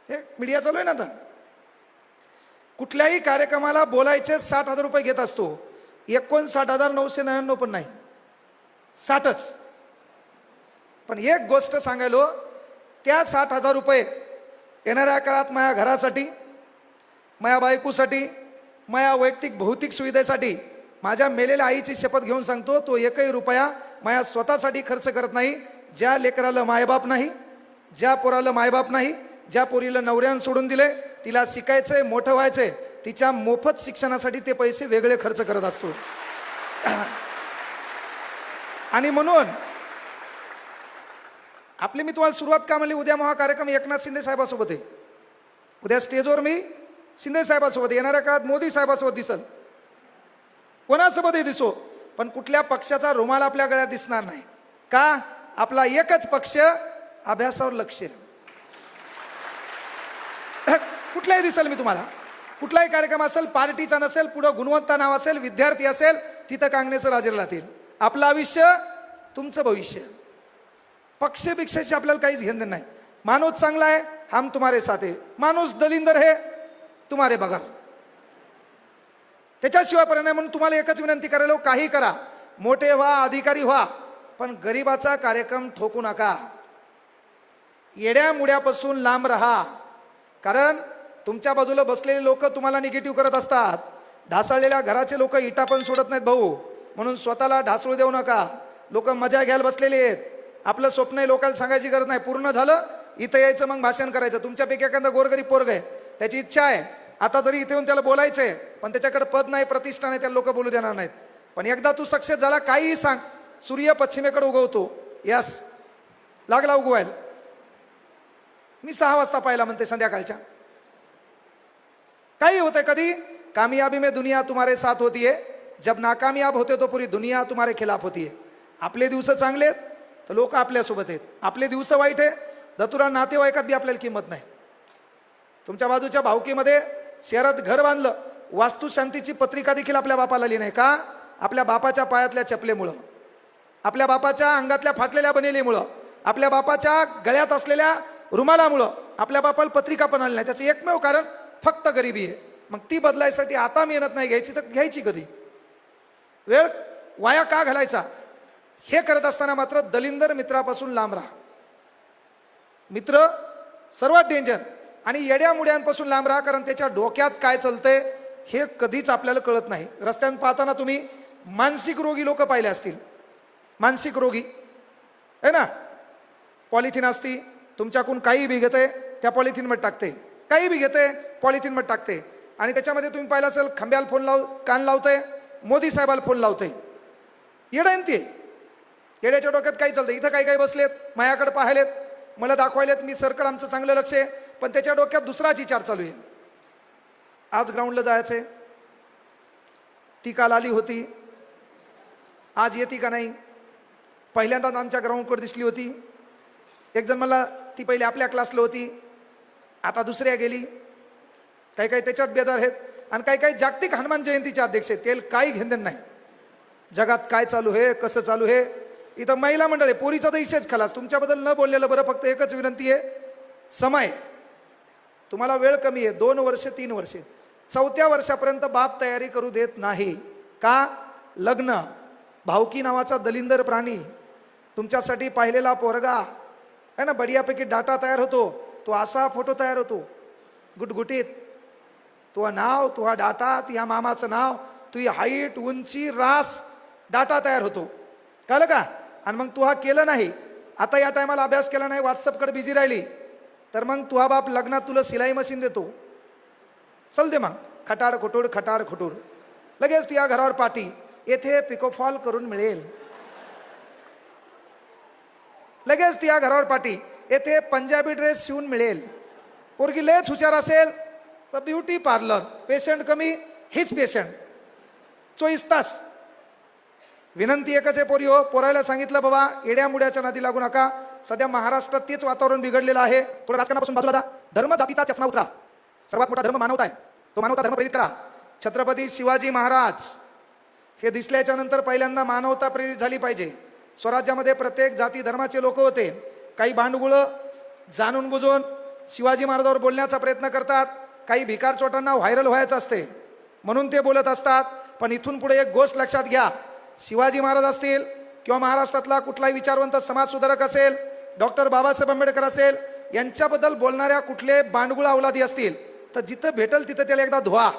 हे मीडिया चालू आहे ना आता. कुठल्याही कार्यक्रमाला बोलायचे 60,000 रुपये घेत असतो. 59,999 पण नाही, 60च. पण एक गोष्ट सांगायलो, त्या 60,000 रुपये येणाऱ्या काळात माझ्या घरासाठी, माझ्या बायकोसाठी, माझ्या वैयक्तिक भौतिक सुविधेसाठी, माझ्या मेलेल्या आईची शपथ घेऊन सांगतो, तो एकही रुपया माझ्या स्वतःसाठी खर्च करत नाही. ज्या लेकराला मायबाप नाही, ज्या पोराला मायबाप नाही, ज्या पोरीला नवऱ्यानं सोडून दिले, तिला शिकायचंय, मोठं व्हायचंय, तिच्या मोफत शिक्षणासाठी ते पैसे वेगळे खर्च करत असतो. आणि म्हणून आपली मी तुम्हाला सुरुवात का म्हणली, उद्या महा कार्यक्रम एकनाथ शिंदे साहेबासोबत आहे. उद्या स्टेजवर मी शिंदे साहेबासोबत, येणाऱ्या काळात मोदी साहेबासोबत दिसल, कोणासोबतही दिसो, पण कुठल्या पक्षाचा रुमाल आपल्या गळ्यात दिसणार नाही. का? आपला एकच पक्ष, अभ्यासावर लक्ष. कुठलाही दिसेल मी तुम्हाला, कुठलाही कार्यक्रम असेल, पार्टीचा नसेल, पुढं गुणवंत नाव असेल, विद्यार्थी असेल, तिथं काँग्रेसवर हजेरी राहतील. आपलं आयुष्य, तुमचं भविष्य. पक्षपेक्षाशी आपल्याला काहीच घेणं नाही. माणूस चांगला आहे, हम तुम्हारे साथ है. माणूस दलिंदर है, तुम्हारे बगैर. त्याच्याशिवाय परिणाम. म्हणून तुम्हाला एकच विनंती करायला, काही करा, मोठे व्हा, अधिकारी व्हा, पण गरिबाचा कार्यक्रम ठोकू नका. येड्या मुड्यापासून लांब राहा. कारण तुमच्या बाजूला बसलेले लोक तुम्हाला निगेटिव्ह करत असतात. ढासळलेल्या घराचे लोक इटा पण सोडत नाहीत भाऊ. म्हणून स्वतःला ढासळू देऊ नका. लोक मजा घ्यायला बसलेले आहेत. आपलं स्वप्न आहे, लोकांना सांगायची गरज नाही. पूर्ण झालं इथं यायचं, मग भाषण करायचं. तुमच्यापैकी एखादा गोरगरीब पोरग आहे, त्याची इच्छा आहे आता जरी इथे येऊन त्याला बोलायचंय, पण त्याच्याकडे पद नाही, प्रतिष्ठा नाही, त्याला लोक बोलू देणार नाहीत. पण एकदा तू सक्सेस झाला, काहीही सांग, सूर्य पश्चिमेकडे उगवतो. यस, लागला उगवायला. मी 6 वाजता पाहिला म्हणते संध्याकाळच्या. काही होतंय कधी, कामयाबी में दुनिया तुम्हारे साथ होती है, जब नाकामयाब होते तो पूरी दुनिया तुम्हारे खिलाफ होती है. आपले दिवस चांगले आहेत तर लोक आपल्यासोबत आहेत, आपले दिवस वाईट आहे दतुरा नातेवाईकात बी आपल्याला किंमत नाही. तुमच्या बाजूच्या भावकीमध्ये शहरात घर बांधलं, वास्तुशांतीची पत्रिका देखील आपल्या बापाला लिही नाही. का? आपल्या बापाच्या पायातल्या चपलेमुळं, आपल्या बापाच्या अंगातल्या फाटलेल्या बनेलीमुळं, आपल्या बापाच्या गळ्यात असलेल्या रुमालामुळं आपल्या बापाला पत्रिका पण आली नाही. त्याचं एकमेव कारण फक्त गरिबी आहे. मग ती बदलायसाठी आता मेहनत नाही घ्यायची तर घ्यायची कधी? वेळ वाया का घालायचा? हे करत असताना मात्र दलिंदर मित्रापासून लांब राहा. मित्र सर्वात डेंजर. आणि येड्या मुड्यांपासून लांब राहा, कारण त्याच्या डोक्यात काय चालतंय हे कधीच आपल्याला कळत नाही. रस्त्यात पाहताना तुम्ही मानसिक रोगी लोक पाहिले असतील. मानसिक रोगी आहे ना, पॉलिथिन असती, तुमच्याकडून काही बी घेते त्या पॉलिथिनमध्ये टाकते, काही बी घेते पॉलिथिनमध्ये टाकते. आणि त्याच्यामध्ये तुम्ही पाहिलं असेल, खांब्याला फोन कान लावते, मोदी साहेबाला फोन लावते. येडं ते. येड्याच्या डोक्यात काही चालतं. इथं काही काही बसलेत, माझ्याकडे पाहिलेत, मला दाखवायलेत, मी सरकार आमचं चांगलं लक्ष आहे, पण त्याच्या डोक्यात दुसराच विचार चालू आहे. आज ग्राउंडला जायचंय, ती काल आली होती, आज येते का नाही. पहिल्यांदाच आमच्या ग्राउंडकडे दिसली होती. एक जण मला, ती पहिले आपल्या क्लासला होती, आता दुसऱ्या गेली. काही काही त्याच्यात बेदार आहेत, आणि काही काही जागतिक हनुमान जयंतीचे अध्यक्ष आहेत. तेल काही घेणं नाही जगात काय चालू आहे, कसं चालू आहे. इथं महिला मंडळ आहे, पोरीचा तर इशेच खलास. तुमच्याबद्दल न बोललेलं बरं. फक्त एकच विनंती आहे, समय तुम्हाला वेळ कमी आहे, 2 वर्ष 3 वर्षे, 4थ्या वर्षापर्यंत बाप तयारी करू देत नाही. का? लग्न, भावकी नावाचा दलिंदर प्राणी, तुमच्यासाठी पाहिलेला पोरगा आहे ना, बढियापैकी डाटा तयार होतो. तो असा फोटो तयार होतो गुटगुटीत, तुझं नाव, तुझा डाटा, तुझ्या मामाचं नाव, तुझी हाईट, उंची, रास, डाटा तयार होतो. कळलं का? आणि मग तू हा केलं नाही, आता या टायमाला अभ्यास केला नाही, व्हॉट्सअपकडे बिझी राहिली, तर मग तुझा बाप लग्नात तुला सिलाई मशीन देतो. चल दे मग, खटाड खुटूड खटाड खुटूड. लगेच तुझ्या घरावर पाठी, येथे पिकोफॉल करून मिळेल. लगेच तुझ्या घरावर पाठी, येथे पंजाबी ड्रेस शिवून मिळेल. पोरगी लयच हुशार असेल तर ब्युटी पार्लर, पेशंट कमी, हीच पेशंट 24 तास. विनंती एकच आहे पोरी हो, पोरायला सांगितलं बाबा येड्या मुड्याच्या नादी लागू नका. सध्या महाराष्ट्रात तेच वातावरण बिघडलेलं आहे. थोडं राजकारणापासून बाजूला जा. धर्म जातीचा चष्मा उतरा. सर्वात मोठा धर्म मानवता आहे, तो मानवता धर्म प्रेरित करा. छत्रपती शिवाजी महाराज हे दिसल्याच्या नंतर पहिल्यांदा मानवता प्रेरित झाली पाहिजे. स्वराज्यामध्ये प्रत्येक जाती धर्माचे लोक होते. काही भांडगुळं जाणून बुजून शिवाजी महाराजांवर बोलण्याचा प्रयत्न करतात, काही भिकारचोटांना व्हायरल व्हायचं असते म्हणून ते बोलत असतात. पण इथून पुढे एक गोष्ट लक्षात घ्या, शिवाजी महाराज असतील किंवा महाराष्ट्रातला कुठलाही विचारवंत समाजसुधारक असेल, डॉक्टर बाबासाहेब आंबेडकर असेल, यांच्याबद्दल बोलणाऱ्या कुठले बांडगुळ अवलादी असतील तर जिथं भेटल तिथं त्याला एकदा धुवा,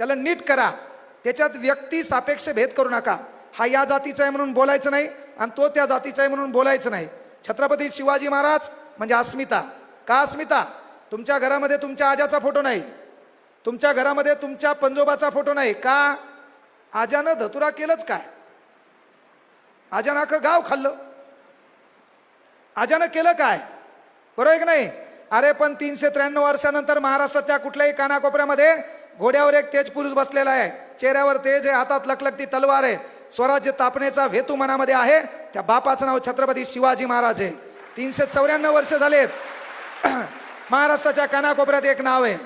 त्याला नीट करा. त्याच्यात व्यक्ती सापेक्ष भेद करू नका. हा या जातीचा आहे म्हणून बोलायचं नाही आणि तो त्या जातीचा आहे म्हणून बोलायचं नाही. छत्रपती शिवाजी महाराज म्हणजे अस्मिता. का अस्मिता? तुमच्या घरामध्ये तुमच्या आजाचा फोटो नाही, तुमच्या घरामध्ये तुमच्या पंजोबाचा फोटो नाही. का? आजानं धतुरा केलंच काय? आजानं अख्खं गाव खाल्लं. आजानं केलं काय? बरोबर आहे की नाही? अरे पण 393 वर्षानंतर महाराष्ट्राच्या कुठल्याही कानाकोपऱ्यामध्ये घोड्यावर एक तेज पुरुष बसलेला आहे, चेहऱ्यावर तेज आहे, हातात लखलखती तलवार आहे, स्वराज्य तापण्याचा हेतू मनामध्ये आहे. त्या बापाचं नाव छत्रपती शिवाजी महाराज आहे. 394 वर्ष झालेत महाराष्ट्राच्या कानाकोपऱ्यात एक नाव आहे.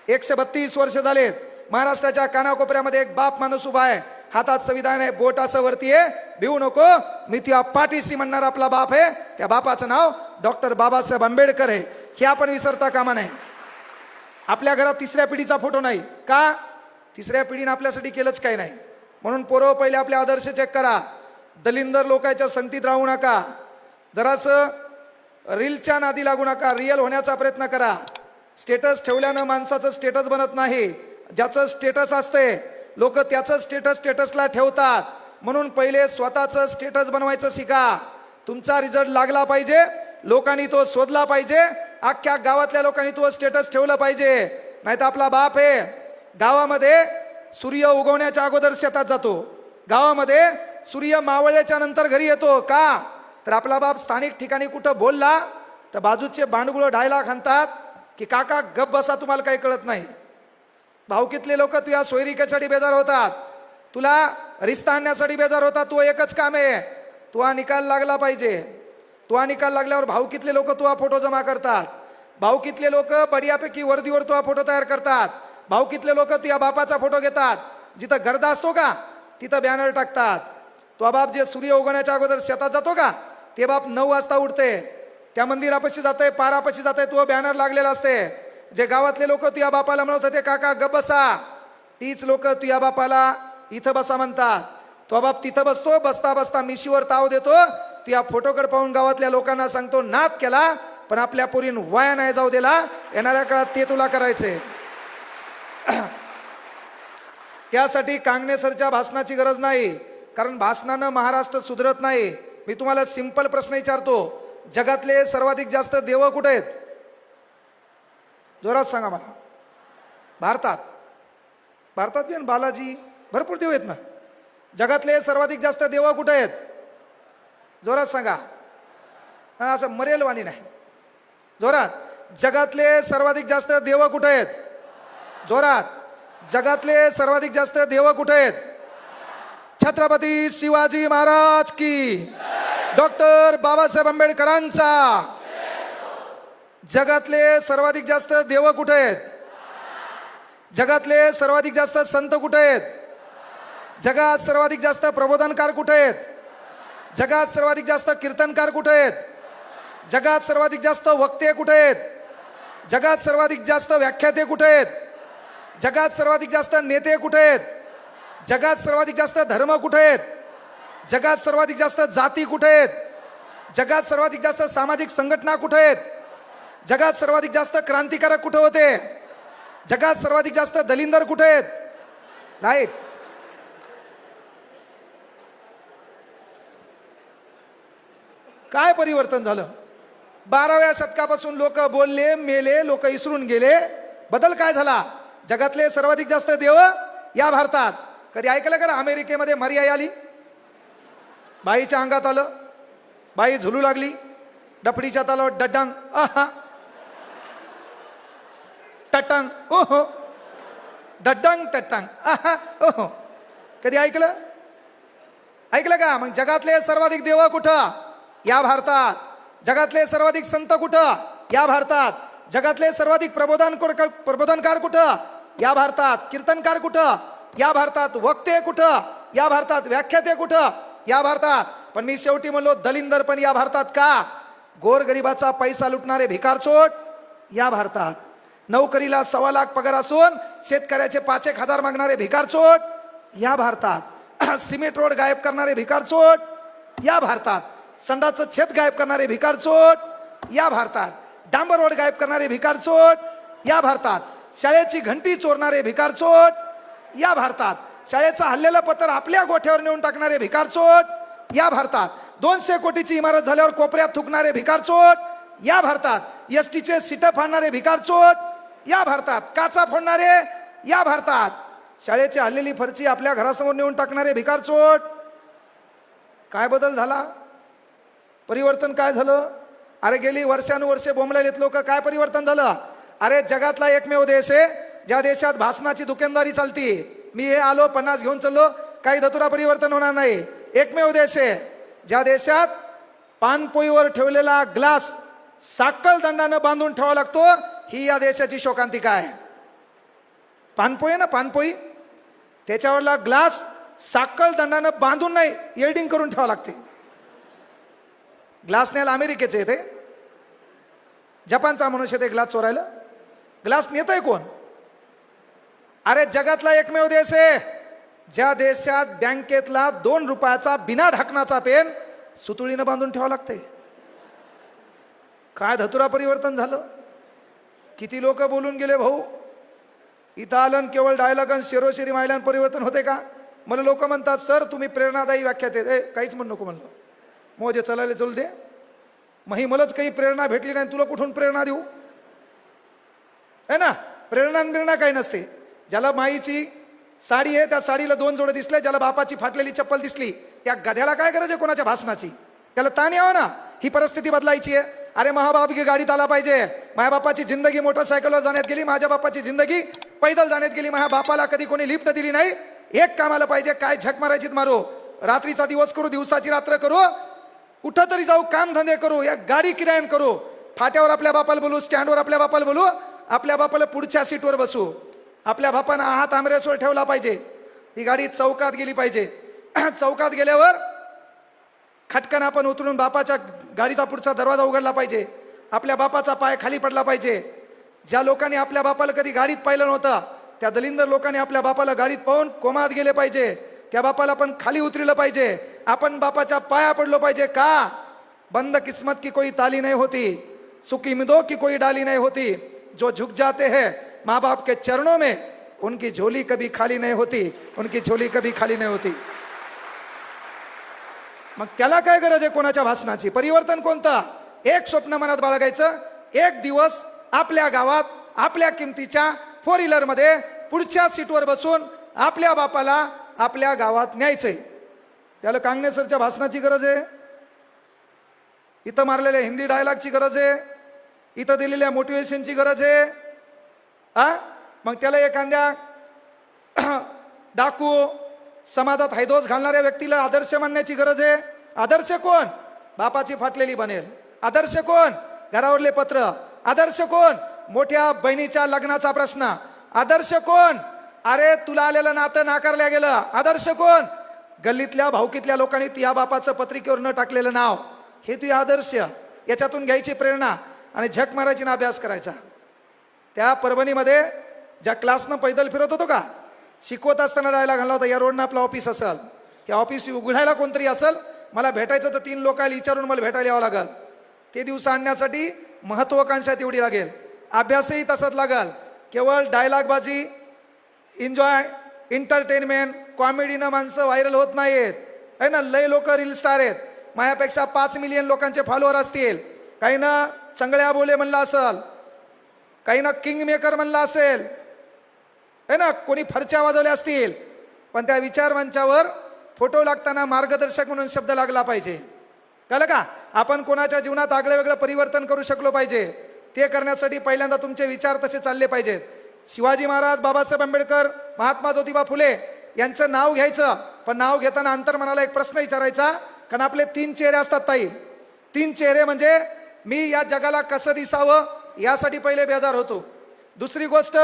132 वर्ष झालेत महाराष्ट्राच्या कानाकोपऱ्यामध्ये एक बाप माणूस उभा आहे, हातात संविधान आहे, बोट असं वरती आहे, भिवू नको मी त्या पाठीशी म्हणणार आपला बाप आहे. त्या बापाचं नाव डॉक्टर बाबासाहेब आंबेडकर आहे. हे आपण विसरता कामा नये. आपल्या घरात तिसऱ्या पिढीचा फोटो नाही. का? तिसऱ्या पिढीने आपल्यासाठी केलंच काही नाही. म्हणून पोरं पहिले आपले आदर्श चेक करा. दलिंदर लोकांच्या संगतीत राहू नका. जरासं रीलच्या नादी लागू नका. रिअल होण्याचा प्रयत्न करा. स्टेटस ठेवल्यानं माणसाचं स्टेटस बनत नाही. ज्याचं स्टेटस असते लोक त्याचं स्टेटसला ठेवतात. म्हणून पहिले स्वतःचं स्टेटस बनवायचं शिका. तुमचा रिझल्ट लागला पाहिजे, लोकांनी तो शोधला पाहिजे, अख्ख्या गावातल्या लोकांनी तो स्टेटस ठेवलं पाहिजे. नाही तर आपला बाप आहे गावामध्ये सूर्य उगवण्याच्या अगोदर शेतात जातो, गावामध्ये सूर्य मावळल्याच्या नंतर घरी येतो. का? तर आपला बाप स्थानिक ठिकाणी कुठं बोलला तर बाजूचे बांडगुळ ढायला खांतात की काका गप बसा, तुम्हाला काही कळत नाही. भाऊकीतले लोक तुझ्या सोयरिकेसाठी बेजार होतात, तुला रिश्ता आणण्यासाठी बेजार होतात. तू एकच काम आहे, तुझा निकाल लागला पाहिजे. तुझा निकाल लागल्यावर भाऊकीतले लोक तुझा फोटो जमा करतात. भाऊकीतले लोक बढियापैकी वर्दीवर तुझा फोटो तयार करतात. भाऊकीतले लोक तुझ्या बापाचा फोटो घेतात. जिथं गर्दा असतो का तिथं बॅनर टाकतात. तो बाप जे सूर्य उगवण्याच्या अगोदर शेतात जातो का ते बाप 9 वाजता उठते, त्या मंदिरापाशी जाते, पारापाशी जाते, तो बॅनर लागलेला असते. जे गावातले लोक तुझ्या बापाला म्हणत होते काका गप बसा, तीच लोक तुझ्या बापाला इथं बसा म्हणतात. तो बाप तिथं बसतो, बसता बसता मिशीवर ताव देतो. तुझ्या फोटोकडे पाहून गावातल्या लोकांना सांगतो नाद केला पण आपल्या पोरीन वाया नाही जाऊ दिला. येणाऱ्या काळात ते तुला करायचे. त्यासाठी कांगणेसरच्या भाषणाची गरज नाही, कारण भाषणानं महाराष्ट्र सुधरत नाही. मी तुम्हाला सिंपल प्रश्न विचारतो, जगातले सर्वाधिक जास्त देव कुठे आहेत? जोरात सांगा मला. भारतात. भारतात बी बालाजी भरपूर देव आहेत ना. जगातले सर्वाधिक जास्त देव कुठे आहेत? जोरात सांगा. हा असं मरेलवाणी नाही, जोरात. जगातले सर्वाधिक जास्त देव कुठे आहेत? जोरात. जगातले सर्वाधिक जास्त देव कुठे आहेत? छत्रपती शिवाजी महाराज की, डॉक्टर बाबासाहेब आंबेडकरांचा. जगातले सर्वाधिक जास्त देव कुठे आहेत? जगातले सर्वाधिक जास्त संत कुठे आहेत? जगात सर्वाधिक जास्त प्रबोधनकार कुठे आहेत? जगात सर्वाधिक जास्त कीर्तनकार कुठे आहेत? जगात सर्वाधिक जास्त वक्ते कुठे आहेत? जगात सर्वाधिक जास्त व्याख्याते कुठे आहेत? जगात सर्वाधिक जास्त नेते कुठे आहेत? जगात सर्वाधिक जास्त धर्म कुठे आहेत? जगात सर्वाधिक जास्त जाती कुठे आहेत? जगात सर्वाधिक जास्त सामाजिक संघटना कुठे आहेत? जगात सर्वाधिक जास्त क्रांतिकारक कुठे होते? जगात सर्वाधिक जास्त दलिंदर कुठे आहेत? राईट. काय परिवर्तन झालं? 12व्या शतकापासून लोक बोलले, मेले, लोक इसरून गेले. बदल काय झाला? जगातले सर्वाधिक जास्त देव या भारतात. कधी ऐकलं का अमेरिकेमध्ये मरियाई आली, बाईच्या अंगात आलं, बाई झुलू लागली, डफडीच्या तालावर डड्डांग आहा टटांग ओहो, डड्डांग टटांग आहा ओहो. कधी ऐकलं? ऐकलं का? मग जगातले सर्वाधिक देव कुठं? या भारतात. जगातले सर्वाधिक संत कुठं? या भारतात. जगातले सर्वाधिक प्रबोधनकार कुठं? या भारतात. कीर्तनकार कुठं? या भारतात. वक्ते कुठं? या भारतात. व्याख्याते कुठं? या भारतात. पण मी शेवटी म्हणलो दलिंदर पण या भारतात. का? गोरगरिबाचा पैसा लुटणारे भिकारचोट या भारतात. नोकरीला 1.25 लाख पगार असून शेतकऱ्याचे 5,000 मागणारे भिकारचोट या भारतात, सिमेंट रोड गायब करणारे भिकारचोट या भारतात, संडाचं छत गायब करणारे भिकारचोट या भारतात, डांबर रोड गायब करणारे भिकारचोट या भारतात, शाळेची घंटी चोरणारे भिकारचोट या भारतात, शाळेचं हल्लेलं पत्र आपल्या गोठ्यावर नेऊन टाकणारे भिकारचोट या भारतात, 200 कोटीची इमारत झाल्यावर कोपऱ्यात थुकणारे भिकारचोट या भारतात, एसटीचे सीटं फाडणारे भिकारचोट या भारतात, काचा फोडणारे या भारतात, शाळेची हल्लेली फरची आपल्या घरासमोर नेऊन टाकणारे भिकारचोट. काय बदल झाला? परिवर्तन काय झालं? अरे गेली वर्षानुवर्षे बोंबलेत लोक. काय परिवर्तन झालं? अरे जगातला एकमेव देश आहे ज्या देशात भासणाची दुकानदारी चालती. मी हे आलो 50 घेऊन चाललो, काही धतुरा परिवर्तन होणार नाही. एकमेव देश आहे ज्या देशात पानपोईवर ठेवलेला ग्लास साखळ दंडानं बांधून ठेवावा लागतो. ही या देशाची शोकांतिका आहे. पानपोई ना, पानपोई, त्याच्यावरला ग्लास साखळ दंडानं बांधून नाही, एल्डिंग करून ठेवावं लागते. ग्लास न्यायला अमेरिकेचे येते, जपानचा मनुष्य ते ग्लास चोरायला. ग्लास नेतय कोण? अरे जगातला एकमेव देश आहे ज्या देशात बँकेतला 2 रुपयाचा बिना ढाकणाचा पेन सुतुळीनं बांधून ठेवावं लागते. काय धतुरा परिवर्तन झालं? किती लोक बोलून गेले भाऊ. इथं आलं केवळ डायलॉग आणि शेरोशेरी मायलान परिवर्तन होते का? मला लोक म्हणतात सर तुम्ही प्रेरणादायी व्याख्या देत. काहीच म्हणू नको म्हणलं, मोजे चलायला चल दे. मही मलाच काही प्रेरणा भेटली नाही, तुला कुठून प्रेरणा देऊ? है ना, प्रेरणा काही नसते. ज्याला माईची साडी आहे त्या साडीला 2 जोडे दिसले, ज्याला बापाची फाटलेली चप्पल दिसली, त्या गध्याला काय गरज आहे कोणाच्या भाषणाची? त्याला ताण यावं ना. ही परिस्थिती बदलायची आहे. अरे महाबाप गाडीत आला पाहिजे. माझ्या बापाची जिंदगी मोटरसायकलवर जाण्यात गेली, माझ्या बापाची जिंदगी पैदल जाण्यात गेली. माझ्या बापाला कधी कोणी लिफ्ट दिली नाही. एक कामाला पाहिजे, काय झक मारायचीत मारू, रात्रीचा दिवस करू, दिवसाची रात्र करू, कुठं तरी जाऊ, काम धंदे करू, या गाडी किरायन करू, फाट्यावर आपल्या बापाला बोलू, स्टँडवर आपल्या बापाला बोलू, आपल्या बापाला पुढच्या सीटवर बसू. आपल्या बापानं हात आमरेसवर ठेवला पाहिजे. ती गाडी चौकात गेली पाहिजे. चौकात गेल्यावर खटकन आपण उतरून बापाच्या गाडीचा पुढचा दरवाजा उघडला पाहिजे. आपल्या बापाचा पाय खाली पडला पाहिजे. ज्या लोकांनी आपल्या बापाला कधी गाडीत पाहिलं नव्हतं त्या दलिंदर लोकांनी आपल्या बापाला गाडीत पाहून कोमात गेले पाहिजे. त्या बापाला पण खाली उतरलं पाहिजे. आपण बापाच्या पाया पडलो पाहिजे. का? बंद किस्मत की कोई ताली नहीं होती, सुखी मिदो की कोई डाली नहीं होती. जो झुक जाते हैं माँ बाप के चरणों में उनकी झोली कभी खाली नहीं होती, उनकी झोली कभी खाली नहीं होती. मग त्याला काय गरज आहे कोणाच्या भाषणाची? परिवर्तन कोणतं? एक स्वप्न मनात बाळगायचं. एक दिवस आपल्या गावात आपल्या किमतीच्या 4 व्हीलर मध्ये पुढच्या सीटवर बसून आपल्या बापाला आपल्या गावात न्यायचंय. त्याला कांगणेसरच्या भाषणाची गरज आहे? इथं मारलेल्या हिंदी डायलॉगची गरज आहे? इथं दिलेल्या मोटिवेशनची गरज आहे? मग त्याला एखाद्या डाकू समाजात हैदोस घालणाऱ्या व्यक्तीला आदर्श मानण्याची गरज आहे? आदर्श कोण? बापाची फाटलेली बनेल. आदर्श कोण? घरावरले पत्र. आदर्श कोण? मोठ्या बहिणीच्या लग्नाचा प्रश्न. आदर्श कोण? अरे तुला आलेलं नातं नाकारल्या गेलं. आदर्श कोण? गल्लीतल्या भाऊकीतल्या लोकांनी या बापाचं पत्रिकेवर न टाकलेलं नाव. हे तुझे आदर्श. याच्यातून घ्यायची प्रेरणा आणि झक मारायची ना अभ्यास करायचा. त्या परभणीमध्ये ज्या क्लासनं पैदल फिरत होतो का, शिकवत असताना डायला घालला होता, या रोडनं आपलं ऑफिस असेल, या ऑफिस उघडायला कोणतरी असेल, मला भेटायचं तर 3 लोकांना विचारून मला भेटायला यावं लागेल. ते दिवस आणण्यासाठी महत्वाकांक्षा तेवढी लागेल, अभ्यासही तसाच लागेल. केवळ डायलॉगबाजी, एन्जॉय, एंटरटेनमेंट, कॉमेडीनं माणसं व्हायरल होत नाहीत. आहे ना, लय लोक रील स्टार आहेत. माझ्यापेक्षा 5 मिलियन लोकांचे फॉलोअर असतील. काही ना चंगळ्या बोले म्हणला असेल, काही ना किंग मेकर म्हणला असेल, है ना, कोणी फरच्या वाजवल्या असतील. पण त्या विचार मंचावर फोटो लागताना मार्गदर्शक म्हणून शब्द लागला पाहिजे. कळलं का? आपण कोणाच्या जीवनात आगळं वेगळं परिवर्तन करू शकलो पाहिजे. ते करण्यासाठी पहिल्यांदा तुमचे विचार तसे चालले पाहिजेत. शिवाजी महाराज, बाबासाहेब आंबेडकर, महात्मा ज्योतिबा फुले यांचं नाव घ्यायचं, पण नाव घेताना अंतर्मनाला एक प्रश्न विचारायचा. कारण आपले 3 चेहरे असतात ताई. 3 चेहरे म्हणजे मी या जगाला कसं दिसावं यासाठी पहिले बेजार होतो. दुसरी गोष्ट,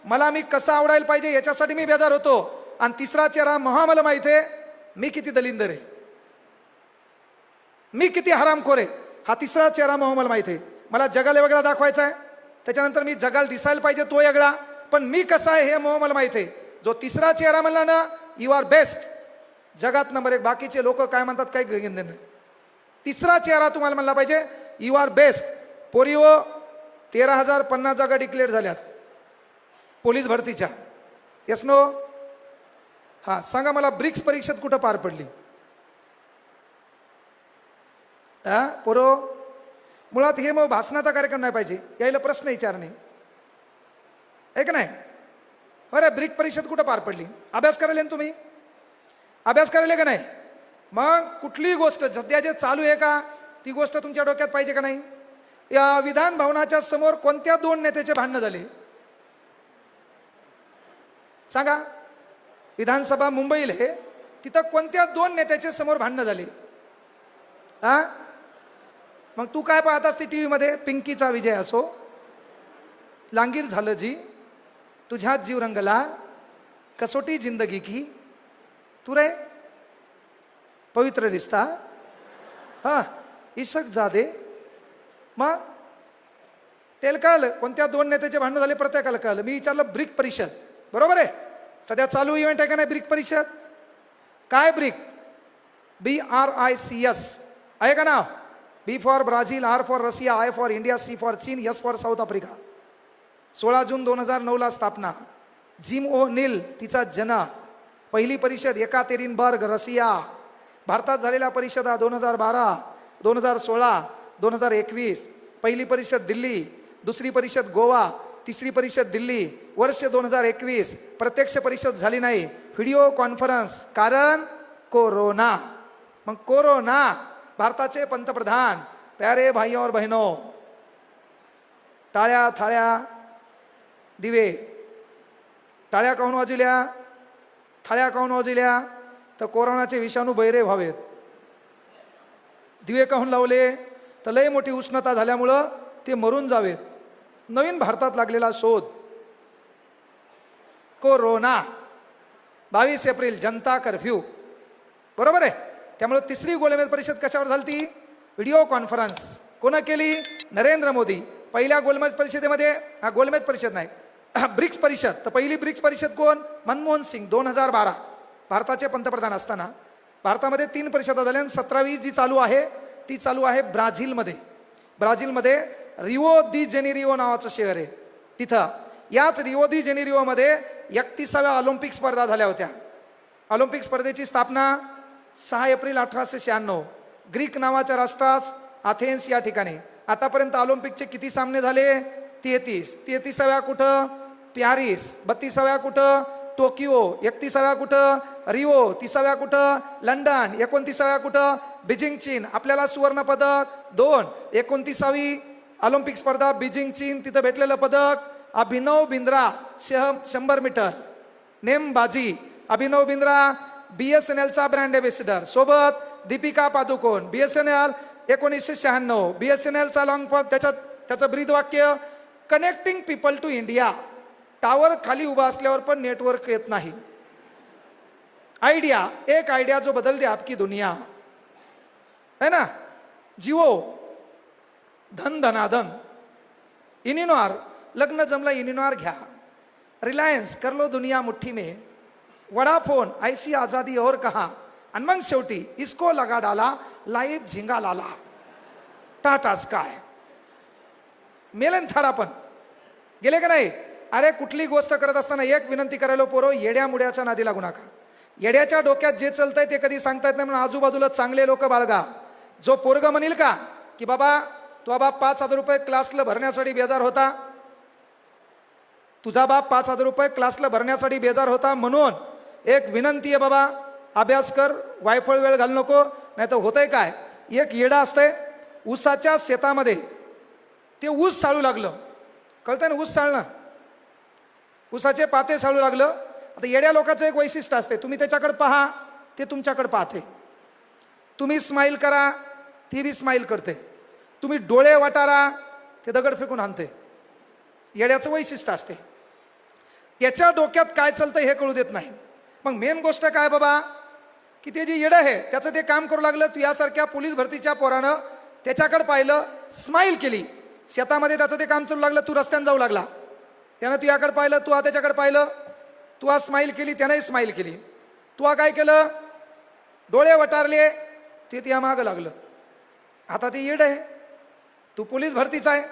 मला मी कसं आवडायला पाहिजे याच्यासाठी मी बेजार होतो. आणि तिसरा चेहरा मला माहिती आहे मी किती दलिंदर आहे, मी किती हरामखोर आहे. हा तिसरा चेहरा मला माहिती आहे. मला जगाला वेगळा दाखवायचा आहे, त्याच्यानंतर मी जगाला दिसायला पाहिजे तो वेगळा, पण मी कसा आहे हे मला माहिती आहे. जो तिसरा चेहरा म्हणला ना, यू आर बेस्ट, जगात नंबर 1. बाकीचे लोक काय म्हणतात काही घेणं नाही. तिसरा चेहरा तुम्हाला म्हणला पाहिजे, यू आर बेस्ट. पोरिओ 13,050 जागा डिक्लेअर झाल्यात पोलीस भरतीच्या. Yes no? हां, सांगा मला ब्रिक्स परीक्षेत कुठं पार पडली? हा पोरो, मुळात हे मग भाषणाचा कार्यक्रम नाही पाहिजे, यायला प्रश्न विचारणे आहे का नाही? अरे ब्रिक परीक्षेत कुठं पार पडली? अभ्यास करायला ना तुम्ही? अभ्यास करायला का नाही? मग कुठलीही गोष्ट सध्या जे चालू आहे का ती गोष्ट तुमच्या डोक्यात पाहिजे का नाही? या विधान भवनाच्या समोर कोणत्या 2 नेत्याचे भांडणं झाले सांगा? विधानसभा मुंबईला आहे, तिथं कोणत्या 2 नेत्याचे समोर भांडणं झाले? हा, मग तू काय पाहत असते टीव्ही मध्ये? पिंकीचा विजय असो, लांगीर झालं जी, तुझ्यात जीव रंगला, कसोटी जिंदगी की, तू रे पवित्र रिश्ता, हा इशक जादे. मग तेल कळलं कोणत्या 2 नेत्याचे भांडण झाले, प्रत्येकाला कळलं. मी विचारलं ब्रिक परिषद, बरोबर आहे, सध्या चालू इव्हेंट आहे का नाही ब्रिक परिषद? काय ब्रिक? BRICS आहे का नाव? B for Brazil, R for Russia, I for India, C for चीन, S फॉर साऊथ आफ्रिका. 16 जून 2009 स्थापना. जिम ओ नील तिचा जन्म. पहिली परिषद एकातेरिनबर्ग रशिया. भारतात झालेल्या परिषदा 2012, 2016, 2021. पहिली परिषद दिल्ली, दुसरी परिषद गोवा, तिसरी परिषद दिल्ली. वर्ष 2021. प्रत्यक्ष परिषद झाली नाही, व्हिडिओ कॉन्फरन्स. कारण कोरोना. मग कोरोना, भारताचे पंतप्रधान, प्यारे भाइयों और बहनों, टाळ्या थाळ्या दिवे. टाळ्या काहून वाजविल्या, थाळ्या काहून वाजविल्या? तर कोरोनाचे विषाणू बहिरे व्हावेत. दिवे काहून लावले? तर लय मोठी उष्णता झाल्यामुळं ते मरून जावेत. नवीन भारतात लागलेला शोध कोरोना. 22 एप्रिल जनता कर्फ्यू, बरोबर आहे. त्यामुळे तिसरी गोलमेज परिषद कशावर झाली? Video conference. कोणा केली? नरेंद्र मोदी. पहिल्या गोलमेज परिषदेमध्ये, हा गोलमेज परिषद नाही, ब्रिक्स परिषद. तर पहिली ब्रिक्स परिषद कोण? मनमोहन सिंग 2012 भारताचे पंतप्रधान असताना. भारतामध्ये 3 परिषदा झाल्या. 17वी जी चालू आहे ती चालू आहे ब्राझीलमध्ये. ब्राझीलमध्ये रिओ दी जेनेरिओ नावाचं शहर आहे. तिथं याच रिओ दी जेनेरिओमध्ये 31व्या ऑलिम्पिक स्पर्धा झाल्या होत्या. ऑलिम्पिक स्पर्धेची स्थापना 6 एप्रिल 1896 ग्रीक नावाच्या राष्ट्रात अथेन्स या ठिकाणी. आतापर्यंत ऑलिम्पिकचे किती सामने झाले? 33. 33व्या कुठं? पॅरिस. 32व्या कुठं? टोकियो. 31व्या कुठं? रिओ. 30व्या कुठं? लंडन. 29व्या कुठं? बीजिंग चीन. आपल्याला सुवर्ण पदक 2. 29वी ऑलिम्पिक स्पर्धा बीजिंग चीन, तिथं भेटलेलं पदक अभिनव बिंद्रा 100 मीटर नेमबाजी. अभिनव बिंद्रा BSNLचा ब्रँड एम्बेसिडर. सोबत दीपिका पादुकोण. BSNL 1996. BSNLचा लॉंग फॉर्म, त्याचं ब्रीद वाक्य connecting people to India. Tower खाली उभा असल्यावर पण नेटवर्क येत नाही. आयडिया, एक आयडिया जो बदल दे आपकी दुनिया, है ना. जिओ धन धनाधन. इनिनॉर लग्न जमला, इनिनॉर घ्या. रिलायन्स कर लो दुनिया मुट्ठी में. वडाफोन ऐसी आजादी और कहा. आणि मग शेवटी इसको लगा डाला लाईफ झिंगा लाला. टाटा स्काय. मेलन थारा पण गेले का नाही? अरे कुठली गोष्ट करत असताना एक विनंती करायला पोरो, येड्या मुड्याच्या नादी लागू नका. येड्याच्या डोक्यात जे चालतंय ते कधी सांगता येत नाही, म्हणून आजूबाजूला चांगले लोक बाळगा. जो पोरग म्हणेल का की बाबा तुझा बाप 5,000 रुपये क्लासला भरण्यासाठी बेजार होता, तुझा बाप 5,000 रुपये क्लासला भरण्यासाठी बेजार होता, म्हणून एक विनंती आहे बाबा, अभ्यास कर, वायफळ वेळ घालू नको. नाही तर होतंय काय, एक येडा असतंय ऊसाच्या शेतामध्ये, ते ऊस साळू लागलं, कळतंय ना, ऊस साळणं, ऊसाचे पाते साळू लागलं. आता येड्या लोकांचं एक वैशिष्ट्य असते, तुम्ही त्याच्याकडे पहा, ते तुमच्याकडे पाहते. तुम्ही स्माईल करा, ती बी स्माईल करते. तुम्ही डोळे वाटारा, ते दगड फेकून आणते. येड्याचं वैशिष्ट्य असते, त्याच्या डोक्यात काय चालतं हे कळू देत नाही. मग मेन गोष्ट काय बाबा, की ते जे येडं आहे त्याचं ते काम करू लागलं. तू यासारख्या पोलीस भरतीच्या पोरानं त्याच्याकडे पाहिलं, स्माईल केली. शेतामध्ये त्याचं ते काम चालू लागलं, तू रस्त्याने जाऊ लागला, त्यानं तुझ्याकडे पाहिलं, तू त्याच्याकडे पाहिलं, तू आज स्माईल केली, त्यानंही स्माईल केली. तू काय केलं, डोळे वटारले, ते त्या मागं लागलं. आता ते येड आहे, तू पोलीस भरतीचा आहे,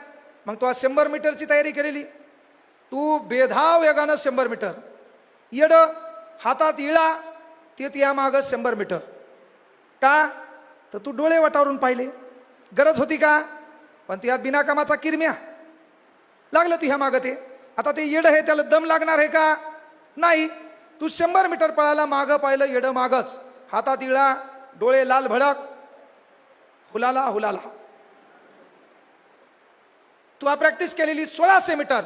मग तू आज 100 मीटरची तयारी केलेली, तू बेधाव वेगानं 100 मीटर, येड हातात इळा, ते त्या मागं 100 मीटर. का तर तू डोळे वटारून पाहिले, गरज होती का, पण त्यात बिनाकामाचा किरम्या लागलं तू ह्या मागं. ते आता ते येड आहे, त्याला दम लागणार आहे का, नाही. तू 100 मीटर पळाला, मागं पाहिलं, येड मागच, हातात इळा, डोळे लाल भडक, हुलाला हुलाला. तू प्रॅक्टिस केलेली 1600 मीटर,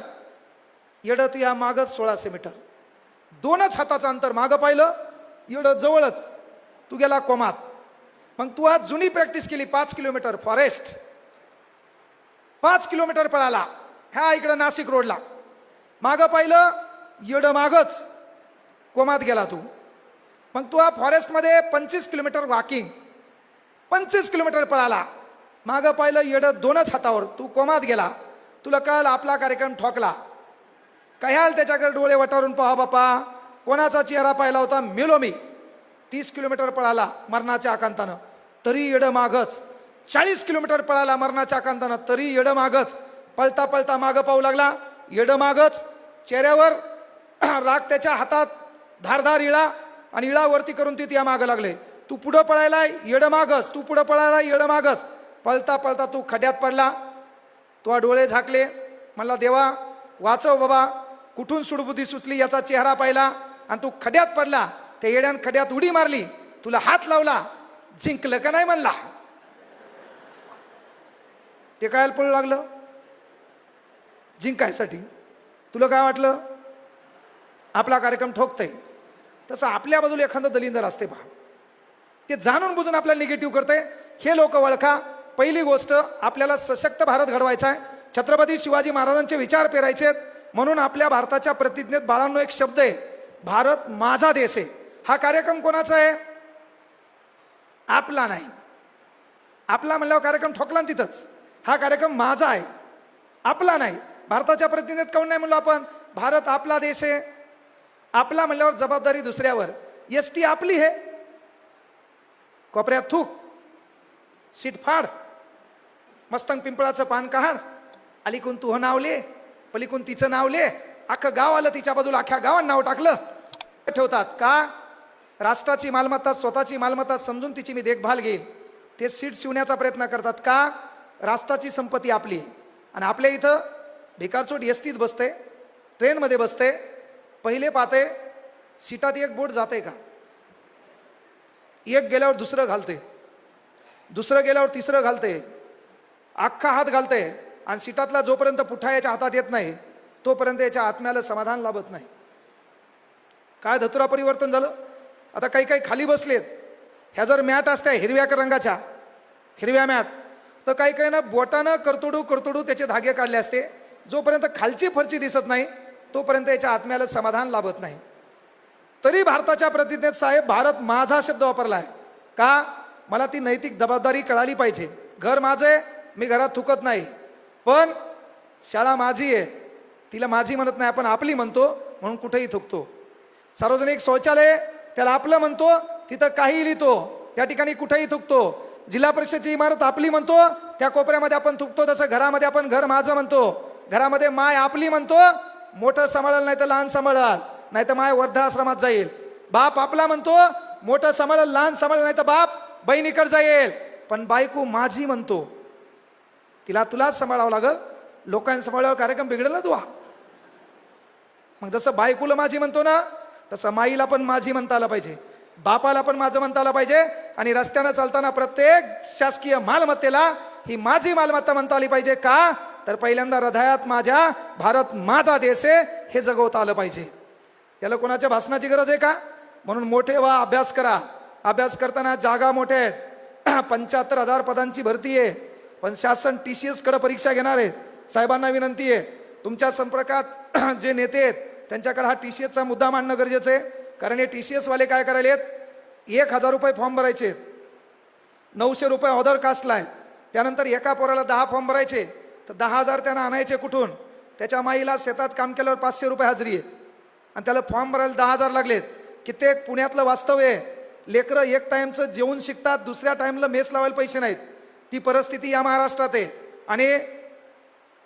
येड तू या मागच 1600 मीटर, 2च हाताचं अंतर, मागं पाहिलं, येड जवळच, तू गेला कोमात. मग तू आज जुनी प्रॅक्टिस केली 5 किलोमीटर फॉरेस्ट, 5 किलोमीटर पळाला ह्या इकडं नाशिक रोडला, मागं पाहिलं, येड मागच, कोमात गेला तू. मग तू फॉरेस्टमध्ये 25 किलोमीटर वॉकिंग, 25 किलोमीटर पळाला, मागं पाहिलं, येड 2च हातावर, तू कोमात गेला. तुला कळलं आपला कार्यक्रम ठोकला. कह्याल त्याच्याकडे डोळे वटारून पहा बापा, कोणाचा चेहरा पाहिला होता, मेलो मी. 30 किलोमीटर पळाला मरणाच्या आकांतानं, तरी येड मागच. 40 किलोमीटर पळाला मरणाच्या आकांतानं, तरी येड मागच. पळता पळता मागं पाहू लागला, येड मागच. चेहऱ्यावर राग, त्याच्या हातात धारधार इळा, आणि इळावरती करून ती त्या मागं लागले. तू पुढं पळायला, येड मागच, तू पुढं पळायला, येड मागच. पळता पळता तू खड्यात पडला, तो डोळे झाकले, म्हणला देवा वाचव बाबा, कुठून सुडबुद्धी सुचली, याचा चेहरा पाहिला, आणि तू खड्यात पडला. त्या येड्यान खड्यात उडी मारली, तुला हात लावला, जिंकलं का नाही म्हणला. ते काय पळू लागलं जिंकायसाठी. तुला काय वाटलं आपला कार्यक्रम ठोकतंय, तसं आपल्या बाजूला एखादं दलिंदर असते पहा, ते जाणून बुजून आपल्याला निगेटिव्ह करते. हे लोक ओळखा. पहिली गोष्ट, आपल्याला सशक्त भारत घडवायचा आहे, छत्रपती शिवाजी महाराजांचे विचार पेरायचे आहेत. म्हणून आपल्या भारताच्या प्रतिज्ञेत बाळांनो एक शब्द आहे, भारत माझा देश आहे. हा कार्यक्रम कोणाचा आहे, आपला नाही. आपला म्हणल्यावर कार्यक्रम ठोकला ना तिथंच. हा कार्यक्रम माझा आहे, आपला नाही. भारताच्या प्रतिज्ञेत काऊन नाही म्हणलो आपण, भारत आपला देश आहे. आपला म्हणल्यावर जबाबदारी दुसऱ्यावर. एसटी आपली आहे, कोपऱ्यात थूक, सीट फाड, मस्तंग पिंपळाचं पान काढ, अलीकून तू नावले, पलीकून तिचं नावले, अख्खं गाव आलं तिच्या बाजूला, अख्ख्या गावात नाव टाकलं. ठेवतात का, राष्ट्राची मालमत्ता, स्वतःची मालमत्ता समजून तिची मी देखभाल घेईल. ते सीट शिवण्याचा प्रयत्न करतात का, राष्ट्राची संपत्ती आपली. आणि आपल्या इथं भिकारचोट एसटीत बसते, ट्रेनमध्ये बसते, पहिले पाहते सीटात एक बोट जाते का, एक गेल्यावर दुसरं घालते, दुसरं गेल्यावर तिसरं घालते, अख्खा हात घालते. आणि सीटातला जोपर्यंत पुठ्ठा याच्या हातात येत नाही तोपर्यंत याच्या आत्म्याला समाधान लाभत नाही. काय धतुरा परिवर्तन झालं. आता काही काही खाली बसलेत, ह्या जर मॅट असत्या हिरव्या रंगाच्या, हिरव्या मॅट, तर काही काही ना बोटानं करतोडू करतोडू त्याचे धागे काढले असते. जोपर्यंत खालची फरची दिसत नाही तोपर्यंत याच्या आत्म्याला समाधान लाभत नाही. तरी भारताच्या प्रतिज्ञेत साहेब भारत माझा शब्द वापरला आहे का, मला ती नैतिक जबाबदारी कळाली पाहिजे. घर माझं आहे, मी घरात थुकत नाही, पण शाळा माझी आहे, तिला माझी म्हणत नाही, आपण आपली म्हणतो, म्हणून कुठेही थुकतो. सार्वजनिक शौचालय त्याला आपलं म्हणतो, तिथं काही लिहितो, त्या ठिकाणी कुठेही थुकतो. जिल्हा परिषदेची इमारत आपली म्हणतो, त्या कोपऱ्यामध्ये आपण थुकतो. तसं घरामध्ये आपण घर माझं म्हणतो, घरामध्ये माय आपली म्हणतो, मोठं सांभाळल नाही तर लहान सांभाळल, नाही तर माय वृद्धाश्रमात जाईल. बाप आपला म्हणतो, मोठं सांभाळल, लहान सांभाळल नाही तर बाप बहिणीकडे जाईल. पण बायको माझी म्हणतो, तिला तुलाच सांभाळावं लागल. लोकांनी सांभाळल्यावर कार्यक्रम बिघडेल ना तू. मग जसं बायकोला माझी म्हणतो ना, तसं माईला पण माझी म्हणता आलं पाहिजे, बापाला पण माझं म्हणता आलं पाहिजे. आणि रस्त्यानं चालताना प्रत्येक शासकीय मालमत्तेला ही माझी मालमत्ता म्हणता आली पाहिजे. का तर पहिल्यांदा हृदयात माझ्या भारत माझा देश आहे हे जगवता आलं पाहिजे. त्याला कोणाच्या भाषणाची गरज आहे का. म्हणून मोठे व्हा, अभ्यास करा. अभ्यास करताना जागा मोठ्या आहेत, 75,000 पदांची भरती आहे. पण शासन TCS कडे परीक्षा घेणार आहे. साहेबांना विनंती आहे, तुमच्या संपर्कात जे नेते आहेत त्यांच्याकडे हा TCSचा मुद्दा मांडणं गरजेचं आहे. कारण हे TCS वाले काय करायले आहेत, 1,000 रुपये फॉर्म भरायचे, 900 रुपये ऑदर कास्टला आहे. त्यानंतर एका पोराला 10 फॉर्म भरायचे, तर 10,000 त्यांना आणायचे कुठून? त्याच्या माईला शेतात काम केल्यावर 500 रुपये हजेरी आहे आणि त्याला फॉर्म भरायला 10,000 लागलेत. कित्येक पुण्यातलं वास्तव आहे. लेकरं एक टाईमचं जेवून शिकतात, दुसऱ्या टाईमला मेस लावायला पैसे नाहीत. ती परिस्थिती या महाराष्ट्रात आहे. आणि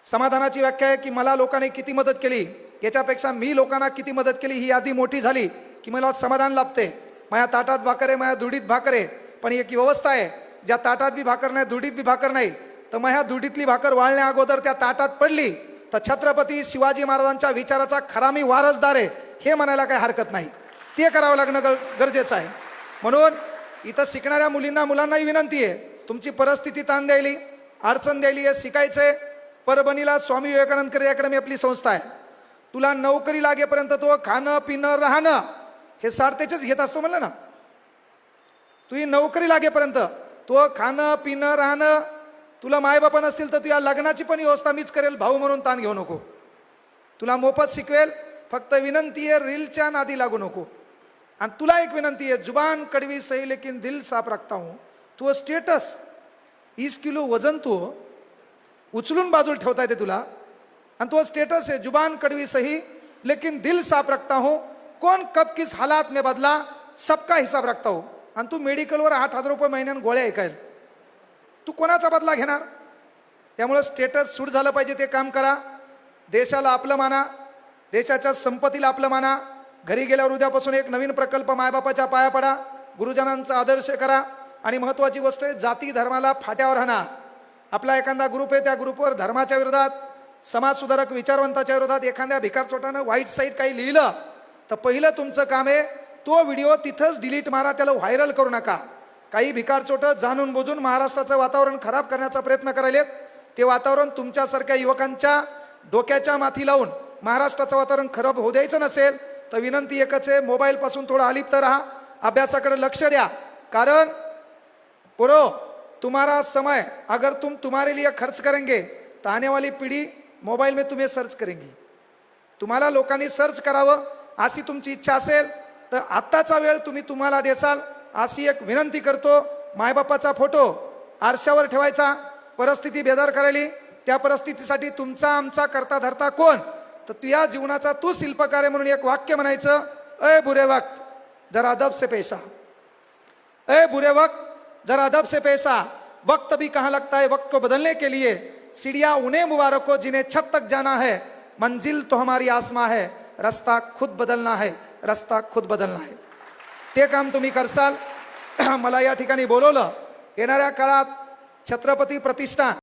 समाधानाची व्याख्या आहे की मला लोकांनी किती मदत केली, याच्यापेक्षा मी लोकांना किती मदत केली ही यादी मोठी झाली की मला समाधान लाभते. माझ्या ताटात भाकर आहे, माझ्या दुडीत भाकर आहे. पण एक व्यवस्था आहे, ज्या ताटात बी भाकर नाही, दुडीत बी भाकर नाही, तर माझ्या दुडीतली भाकर वाळण्या अगोदर त्या ताटात पडली तर छत्रपती शिवाजी महाराजांच्या विचाराचा खरा मी वारसदार आहे हे म्हणायला काही हरकत नाही. ते करावं लागणं गरजेचं आहे. म्हणून इथं शिकणाऱ्या मुलांनाही विनंती आहे, तुमची परिस्थिती ताण द्यायली, अडचण द्यायली आहे, शिकायचंय. परभणीला स्वामी विवेकानंद करिअर अकॅडमी आपली संस्था आहे. तुला नोकरी लागेपर्यंत तो खाणं पिणं राहणं हे सारतेचेच घेत असतो म्हणलं ना. तुझी नोकरी लागेपर्यंत तो खाणं पिणं राहणं, तुला मायबापा नसतील तर तुझ्या लग्नाची पण व्यवस्था मीच करेल, भाऊ म्हणून ताण घेऊ नको. तुला मोफत शिकवेल, फक्त विनंती आहे रीलच्या नादी लागू नको. आणि तुला एक विनंती आहे, जुबान कड़वी सही लेकिन दिल साफ रखता हूं. तो स्टेटस 20 किलो वजन तो उचलून बाजूला ठेवता येते तुला, आणि तो स्टेटस आहे जुबान कड़वी सही लेकिन दिल साफ रखता हूं. कौन कब किस हालात में बदला सबका हिसाब रखता हूं. आणि तू मेडिकलवर 8,000 रुपये महिन्यानं गोळ्या ऐकायला, तू कोणाचा बदला घेणार? त्यामुळे स्टेटस सूट झालं पाहिजे ते काम करा. देशाला आपलं माना, देशाच्या संपत्तीला आपलं माना. घरी गेल्यावर उद्यापासून एक नवीन प्रकल्प मायबापाच्या पाया पडा, गुरुजनांचा आदर्श करा. आणि महत्त्वाची गोष्ट आहे, जाती धर्माला फाट्यावर आणा. आपला एखादा ग्रुप आहे, त्या ग्रुपवर धर्माच्या विरोधात, समाजसुधारक विचारवंताच्या विरोधात एखाद्या भिकारचोटानं वाईट साईड काही लिहिलं तर पहिलं तुमचं काम आहे तो व्हिडिओ तिथंच डिलीट मारा, त्याला व्हायरल करू नका. काही भिकारचोटं जाणून बुजून महाराष्ट्राचं वातावरण खराब करण्याचा प्रयत्न करायलेत. ते वातावरण तुमच्यासारख्या युवकांच्या डोक्याच्या माथी लावून महाराष्ट्राचं वातावरण खराब होऊ द्यायचं नसेल तर विनंती एकच आहे, मोबाईलपासून थोडं अलिप्त राहा, अभ्यासाकडे लक्ष द्या. कारण पुरो तुम्हारा समय अगर तुम तुम्हारे लिए खर्च करेंगे तो आने वाली पीढ़ी मोबाईल में तुम्हें सर्च करेंगी. तुम्हाला लोकांनी सर्च करावं अशी तुमची इच्छा असेल तर आत्ताचा वेळ तुम्ही तुम्हाला देसाल अशी एक विनंती करतो. मायबापाचा फोटो आरशावर ठेवायचा, परिस्थिती बेजार करायली, त्या परिस्थितीसाठी तुमचा आमचा करता धरता कोण? तर तुझ्या जीवनाचा तू शिल्पकार आहे म्हणून एक वाक्य म्हणायचं, अय बुरे वक्त जरा अदब से पेशा, अय बुरे वक्त जरा अदब से पेशा. वक्त भी कहाँ लगता है वक्त को बदलने के लिए. सीढ़ियाँ उन्हें मुबारक हो जिन्हें छत तक जाना है, मंजिल तो हमारी आसमां है, रस्ता खुद बदलना है, रस्ता खुद बदलना है. ते काम तुम्ही करसाल. मला या ठिकाणी बोलवलं. येणाऱ्या काळात छत्रपती प्रतिष्ठान